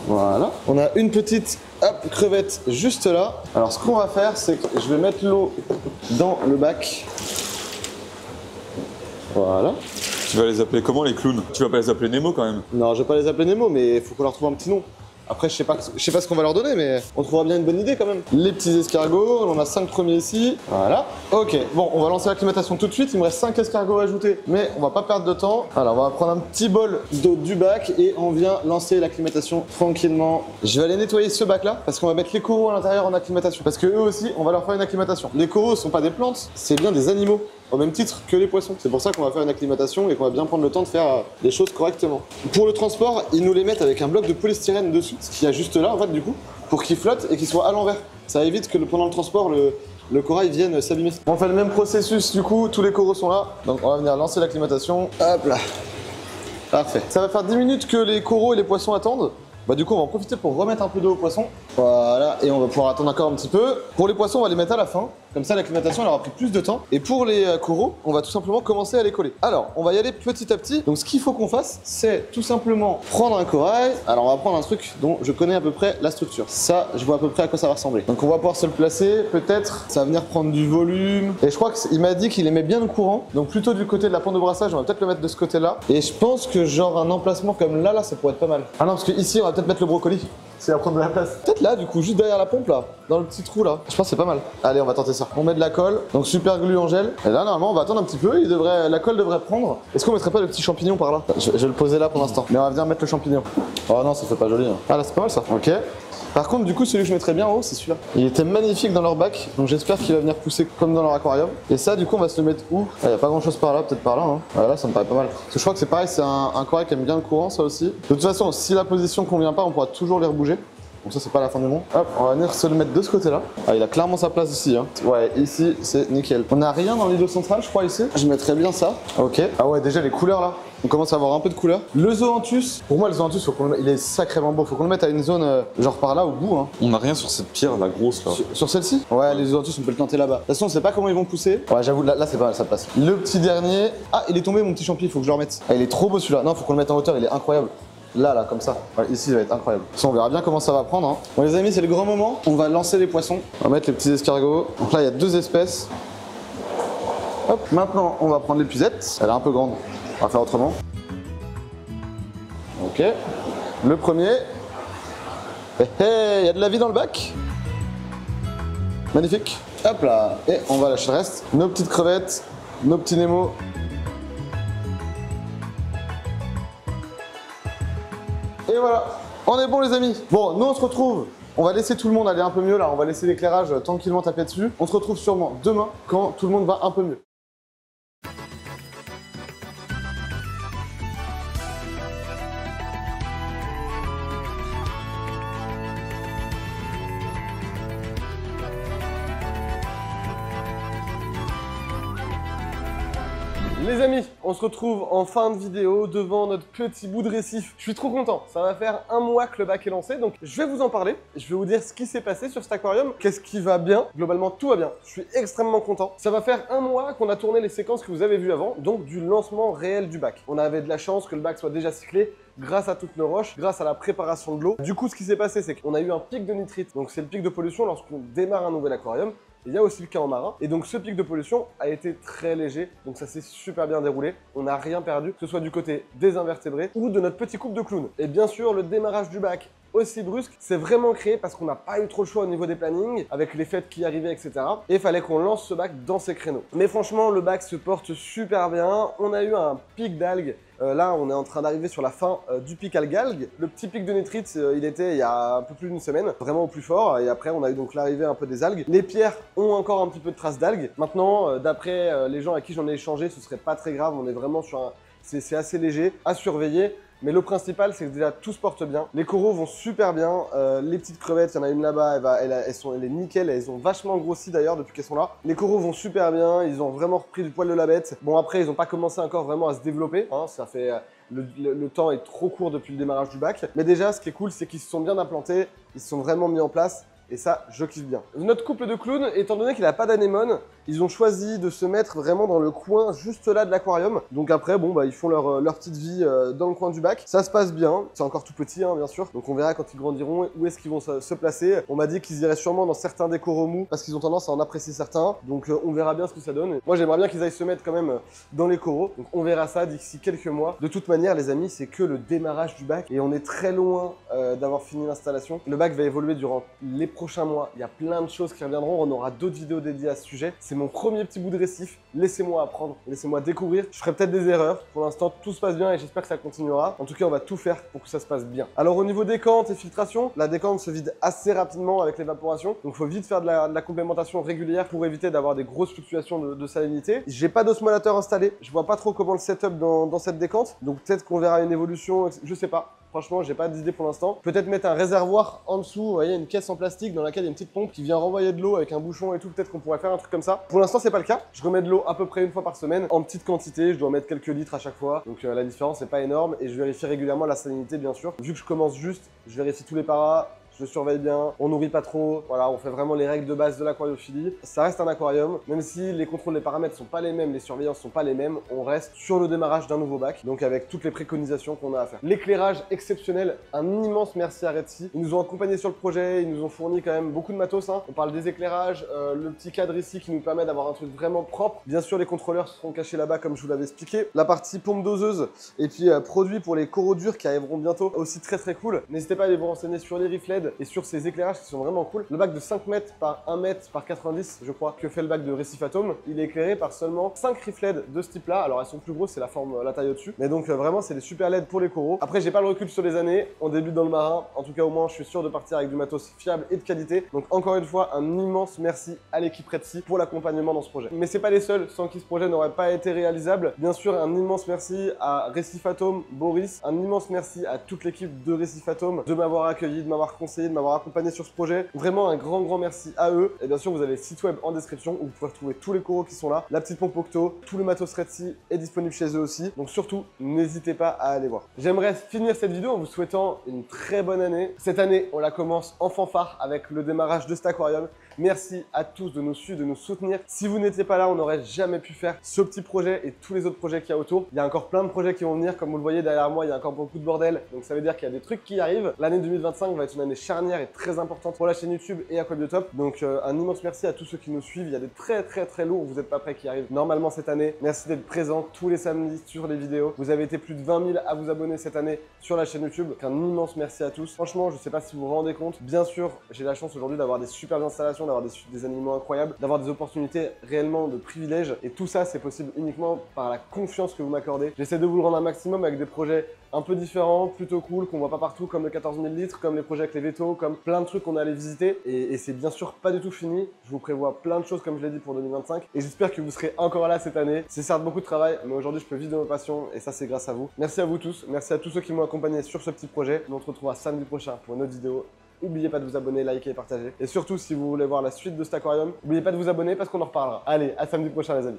Voilà. On a une petite crevette juste là. Alors, ce qu'on va faire, c'est que je vais mettre l'eau dans le bac. Voilà. Tu vas les appeler comment les clowns? Tu vas pas les appeler Nemo quand même? Non, je vais pas les appeler Nemo, mais il faut qu'on leur trouve un petit nom. Après, je sais pas ce qu'on va leur donner, mais on trouvera bien une bonne idée quand même. Les petits escargots, on en a 5 premiers ici. Voilà. Ok, bon, on va lancer l'acclimatation tout de suite. Il me reste 5 escargots à ajouter, mais on va pas perdre de temps. Alors, on va prendre un petit bol d'eau du bac et on vient lancer l'acclimatation tranquillement. Je vais aller nettoyer ce bac-là parce qu'on va mettre les coraux à l'intérieur en acclimatation. Parce que eux aussi, on va leur faire une acclimatation. Les coraux sont pas des plantes, c'est bien des animaux. Au même titre que les poissons. C'est pour ça qu'on va faire une acclimatation et qu'on va bien prendre le temps de faire les choses correctement. Pour le transport, ils nous les mettent avec un bloc de polystyrène dessus, ce qu'il y a juste là en fait du coup, pour qu'il flotte et qu'il soit à l'envers. Ça évite que pendant le transport, le corail vienne s'abîmer. On fait le même processus du coup, tous les coraux sont là. Donc on va venir lancer l'acclimatation. Hop là. Parfait. Ça va faire 10 minutes que les coraux et les poissons attendent. Bah du coup on va en profiter pour remettre un peu d'eau aux poissons. Voilà, et on va pouvoir attendre encore un petit peu. Pour les poissons on va les mettre à la fin, comme ça l'acclimatation elle aura pris plus de temps. Et pour les coraux, on va tout simplement commencer à les coller. Alors, on va y aller petit à petit. Donc ce qu'il faut qu'on fasse, c'est tout simplement prendre un corail. Alors on va prendre un truc dont je connais à peu près la structure. Ça, je vois à peu près à quoi ça va ressembler. Donc on va pouvoir se le placer, peut-être, ça va venir prendre du volume. Et je crois qu'il m'a dit qu'il aimait bien le courant. Donc plutôt du côté de la pente de brassage, on va peut-être le mettre de ce côté-là. Et je pense que genre un emplacement comme là, ça pourrait être pas mal. Ah non, parce que ici, on va peut-être mettre le brocoli. C'est à prendre de la place. Peut-être là, du coup, juste derrière la pompe, là, dans le petit trou, là. Je pense que c'est pas mal. Allez, on va tenter ça. On met de la colle, donc super glue en gel. Et là, normalement, on va attendre un petit peu. La colle devrait prendre. Est-ce qu'on mettrait pas le petit champignon par là? Je vais le poser là pour l'instant. Mais on va venir mettre le champignon. Oh non, ça fait pas joli. Hein. Ah là, c'est pas mal ça. Ok. Par contre, du coup, celui que je mettrais bien en haut, c'est celui-là. Il était magnifique dans leur bac, donc j'espère qu'il va venir pousser comme dans leur aquarium. Et ça, du coup, on va se le mettre où? Il n'y a pas grand-chose par là, peut-être par là. Hein. Ouais, là, ça me paraît pas mal. Parce que je crois que c'est pareil, c'est un corail qui aime bien le courant, ça aussi. De toute façon, si la position convient pas, on pourra toujours les rebouger. Donc ça, c'est pas la fin du monde. Hop, on va venir se le mettre de ce côté-là. Ah, il a clairement sa place ici. Hein. Ouais, ici, c'est nickel. On n'a rien dans l'îlot central, je crois, ici. Je mettrais bien ça. Ok. Ah ouais, déjà, les couleurs, là. On commence à avoir un peu de couleur. Le zoanthus, pour moi, le zoanthus, il est sacrément beau. Faut qu'on le mette à une zone, genre par là, au bout. Hein. On n'a rien sur cette pierre, la grosse là. Sur celle-ci? Ouais, les zoanthus, on peut le tenter là-bas. De toute façon, on sait pas comment ils vont pousser. Ouais, j'avoue, là c'est pas mal, ça passe. Le petit dernier. Ah, il est tombé, mon petit champi, faut que je le remette. Ah, il est trop beau celui-là. Non, faut qu'on le mette en hauteur, il est incroyable. Là, comme ça. Ouais, ici, il va être incroyable. De toute façon, on verra bien comment ça va prendre. Hein. Bon, les amis, c'est le grand moment. On va lancer les poissons. On va mettre les petits escargots. Donc là, il y a 2 espèces. Hop. Maintenant, on va prendre l'épuisette. Elle est un peu grande. On va faire autrement. Ok. Le premier. Il y a de la vie dans le bac. Magnifique. Hop là. Et on va lâcher le reste. Nos petites crevettes. Nos petits Nemo. Et voilà, on est bon les amis. Bon, nous on se retrouve, on va laisser tout le monde aller un peu mieux là, on va laisser l'éclairage tranquillement taper dessus. On se retrouve sûrement demain quand tout le monde va un peu mieux. Les amis, on se retrouve en fin de vidéo devant notre petit bout de récif. Je suis trop content, ça va faire 1 mois que le bac est lancé, donc je vais vous en parler. Je vais vous dire ce qui s'est passé sur cet aquarium, qu'est-ce qui va bien. Globalement, tout va bien. Je suis extrêmement content. Ça va faire 1 mois qu'on a tourné les séquences que vous avez vues avant, donc du lancement réel du bac. On avait de la chance que le bac soit déjà cyclé, grâce à toutes nos roches, grâce à la préparation de l'eau. Du coup, ce qui s'est passé, c'est qu'on a eu un pic de nitrite. Donc c'est le pic de pollution lorsqu'on démarre un nouvel aquarium. Il y a aussi le cas en marin. Et donc ce pic de pollution a été très léger. Donc ça s'est super bien déroulé. On n'a rien perdu, que ce soit du côté des invertébrés ou de notre petit couple de clowns. Et bien sûr, le démarrage du bac aussi brusque. C'est vraiment créé parce qu'on n'a pas eu trop le choix au niveau des plannings, avec les fêtes qui arrivaient, etc. Et il fallait qu'on lance ce bac dans ces créneaux. Mais franchement, le bac se porte super bien. On a eu un pic d'algues. Là, on est en train d'arriver sur la fin du pic algalgue. Le petit pic de nitrite, il était il y a un peu plus d'une semaine, vraiment au plus fort. Et après, on a eu donc l'arrivée un peu des algues. Les pierres ont encore un petit peu de traces d'algues. Maintenant, d'après les gens à qui j'en ai échangé, ce serait pas très grave. On est vraiment sur un... C'est assez léger à surveiller. Mais le principal, c'est que déjà tout se porte bien. Les coraux vont super bien. Les petites crevettes, il y en a une là-bas, elle est nickel. Elles ont vachement grossi d'ailleurs depuis qu'elles sont là. Les coraux vont super bien. Ils ont vraiment repris du poil de la bête. Bon, après, ils n'ont pas commencé encore vraiment à se développer. Hein, ça fait... Le temps est trop court depuis le démarrage du bac. Mais déjà, ce qui est cool, c'est qu'ils se sont bien implantés. Ils se sont vraiment mis en place. Et ça, je kiffe bien. Notre couple de clowns, étant donné qu'il n'a pas d'anémone, ils ont choisi de se mettre vraiment dans le coin juste là de l'aquarium. Donc après, bon, bah, ils font leur petite vie dans le coin du bac. Ça se passe bien. C'est encore tout petit, hein, bien sûr. Donc on verra quand ils grandiront où est-ce qu'ils vont se placer. On m'a dit qu'ils iraient sûrement dans certains des coraux mous parce qu'ils ont tendance à en apprécier certains. Donc on verra bien ce que ça donne. Moi, j'aimerais bien qu'ils aillent se mettre quand même dans les coraux. Donc on verra ça d'ici quelques mois. De toute manière, les amis, c'est que le démarrage du bac et on est très loin d'avoir fini l'installation. Le bac va évoluer durant les prochains mois. Il y a plein de choses qui reviendront. On aura d'autres vidéos dédiées à ce sujet. C'est mon premier petit bout de récif. Laissez-moi apprendre, laissez-moi découvrir. Je ferai peut-être des erreurs. Pour l'instant, tout se passe bien et j'espère que ça continuera. En tout cas, on va tout faire pour que ça se passe bien. Alors, au niveau décante et filtration, la décante se vide assez rapidement avec l'évaporation. Donc, il faut vite faire de la complémentation régulière pour éviter d'avoir des grosses fluctuations de salinité. J'ai pas d'osmolateur installé. Je vois pas trop comment le setup dans cette décante. Donc, peut-être qu'on verra une évolution. Je sais pas. Franchement, j'ai pas d'idée pour l'instant. Peut-être mettre un réservoir en dessous, vous voyez, une caisse en plastique dans laquelle il y a une petite pompe qui vient renvoyer de l'eau avec un bouchon et tout. Peut-être qu'on pourrait faire un truc comme ça. Pour l'instant, c'est pas le cas. Je remets de l'eau à peu près une fois par semaine en petite quantité. Je dois mettre quelques litres à chaque fois. Donc la différence n'est pas énorme et je vérifie régulièrement la salinité, bien sûr. Vu que je commence juste, je vérifie tous les paras. Je le surveille bien, on nourrit pas trop, voilà, on fait vraiment les règles de base de l'aquariophilie. Ça reste un aquarium, même si les contrôles des paramètres sont pas les mêmes, les surveillances sont pas les mêmes, on reste sur le démarrage d'un nouveau bac, donc avec toutes les préconisations qu'on a à faire. L'éclairage exceptionnel, un immense merci à Redsi. Ils nous ont accompagnés sur le projet, ils nous ont fourni quand même beaucoup de matos, hein. On parle des éclairages, le petit cadre ici qui nous permet d'avoir un truc vraiment propre. Bien sûr, les contrôleurs seront cachés là-bas comme je vous l'avais expliqué. La partie pompe doseuse et puis produits pour les coraux durs qui arriveront bientôt, aussi très cool. N'hésitez pas à aller vous renseigner sur les Reef LED et sur ces éclairages qui sont vraiment cool. Le bac de 5 mètres par 1 mètre par 90, je crois, que fait le bac de Récif Atome, il est éclairé par seulement 5 Reef LED de ce type-là. Alors elles sont plus grosses, c'est la taille au-dessus. Mais donc vraiment, c'est des super LED pour les coraux. Après, j'ai pas le recul sur les années, on débute dans le marin. En tout cas, au moins, je suis sûr de partir avec du matos fiable et de qualité. Donc encore une fois, un immense merci à l'équipe Redsi pour l'accompagnement dans ce projet. Mais c'est pas les seuls sans qui ce projet n'aurait pas été réalisable. Bien sûr, un immense merci à Récif Atome, Boris. Un immense merci à toute l'équipe de Récif Atome de m'avoir accueilli, de m'avoir conseillé, de m'avoir accompagné sur ce projet. Vraiment un grand merci à eux. Et bien sûr, vous avez le site web en description où vous pouvez retrouver tous les coraux qui sont là. La petite pompe Octo, tout le matos Redsi est disponible chez eux aussi. Donc surtout, n'hésitez pas à aller voir. J'aimerais finir cette vidéo en vous souhaitant une très bonne année. Cette année, on la commence en fanfare avec le démarrage de cet aquarium. Merci à tous de nous suivre, de nous soutenir. Si vous n'étiez pas là, on n'aurait jamais pu faire ce petit projet et tous les autres projets qu'il y a autour. Il y a encore plein de projets qui vont venir. Comme vous le voyez derrière moi, il y a encore beaucoup de bordel. Donc ça veut dire qu'il y a des trucs qui arrivent. L'année 2025 va être une année charnière et très importante pour la chaîne YouTube et Aquabiotop. Donc un immense merci à tous ceux qui nous suivent. Il y a des très lourds, vous n'êtes pas prêts, qui arrivent normalement cette année. Merci d'être présents tous les samedis sur les vidéos. Vous avez été plus de 20 000 à vous abonner cette année sur la chaîne YouTube. Donc un immense merci à tous. Franchement, je sais pas si vous vous rendez compte. Bien sûr, j'ai la chance aujourd'hui d'avoir des super installations, d'avoir des animaux incroyables, d'avoir des opportunités réellement de privilèges. Et tout ça, c'est possible uniquement par la confiance que vous m'accordez. J'essaie de vous le rendre un maximum avec des projets un peu différents, plutôt cool, qu'on voit pas partout, comme le 14 000 litres, comme les projets avec les vétos, comme plein de trucs qu'on a allé visiter. Et c'est bien sûr pas du tout fini. Je vous prévois plein de choses, comme je l'ai dit, pour 2025. Et j'espère que vous serez encore là cette année. C'est certes beaucoup de travail, mais aujourd'hui, je peux vivre de ma passion. Et ça, c'est grâce à vous. Merci à vous tous. Merci à tous ceux qui m'ont accompagné sur ce petit projet. On se retrouvera samedi prochain pour une autre vidéo. N'oubliez pas de vous abonner, liker et partager. Et surtout, si vous voulez voir la suite de cet aquarium, n'oubliez pas de vous abonner parce qu'on en reparlera. Allez, à samedi prochain les amis.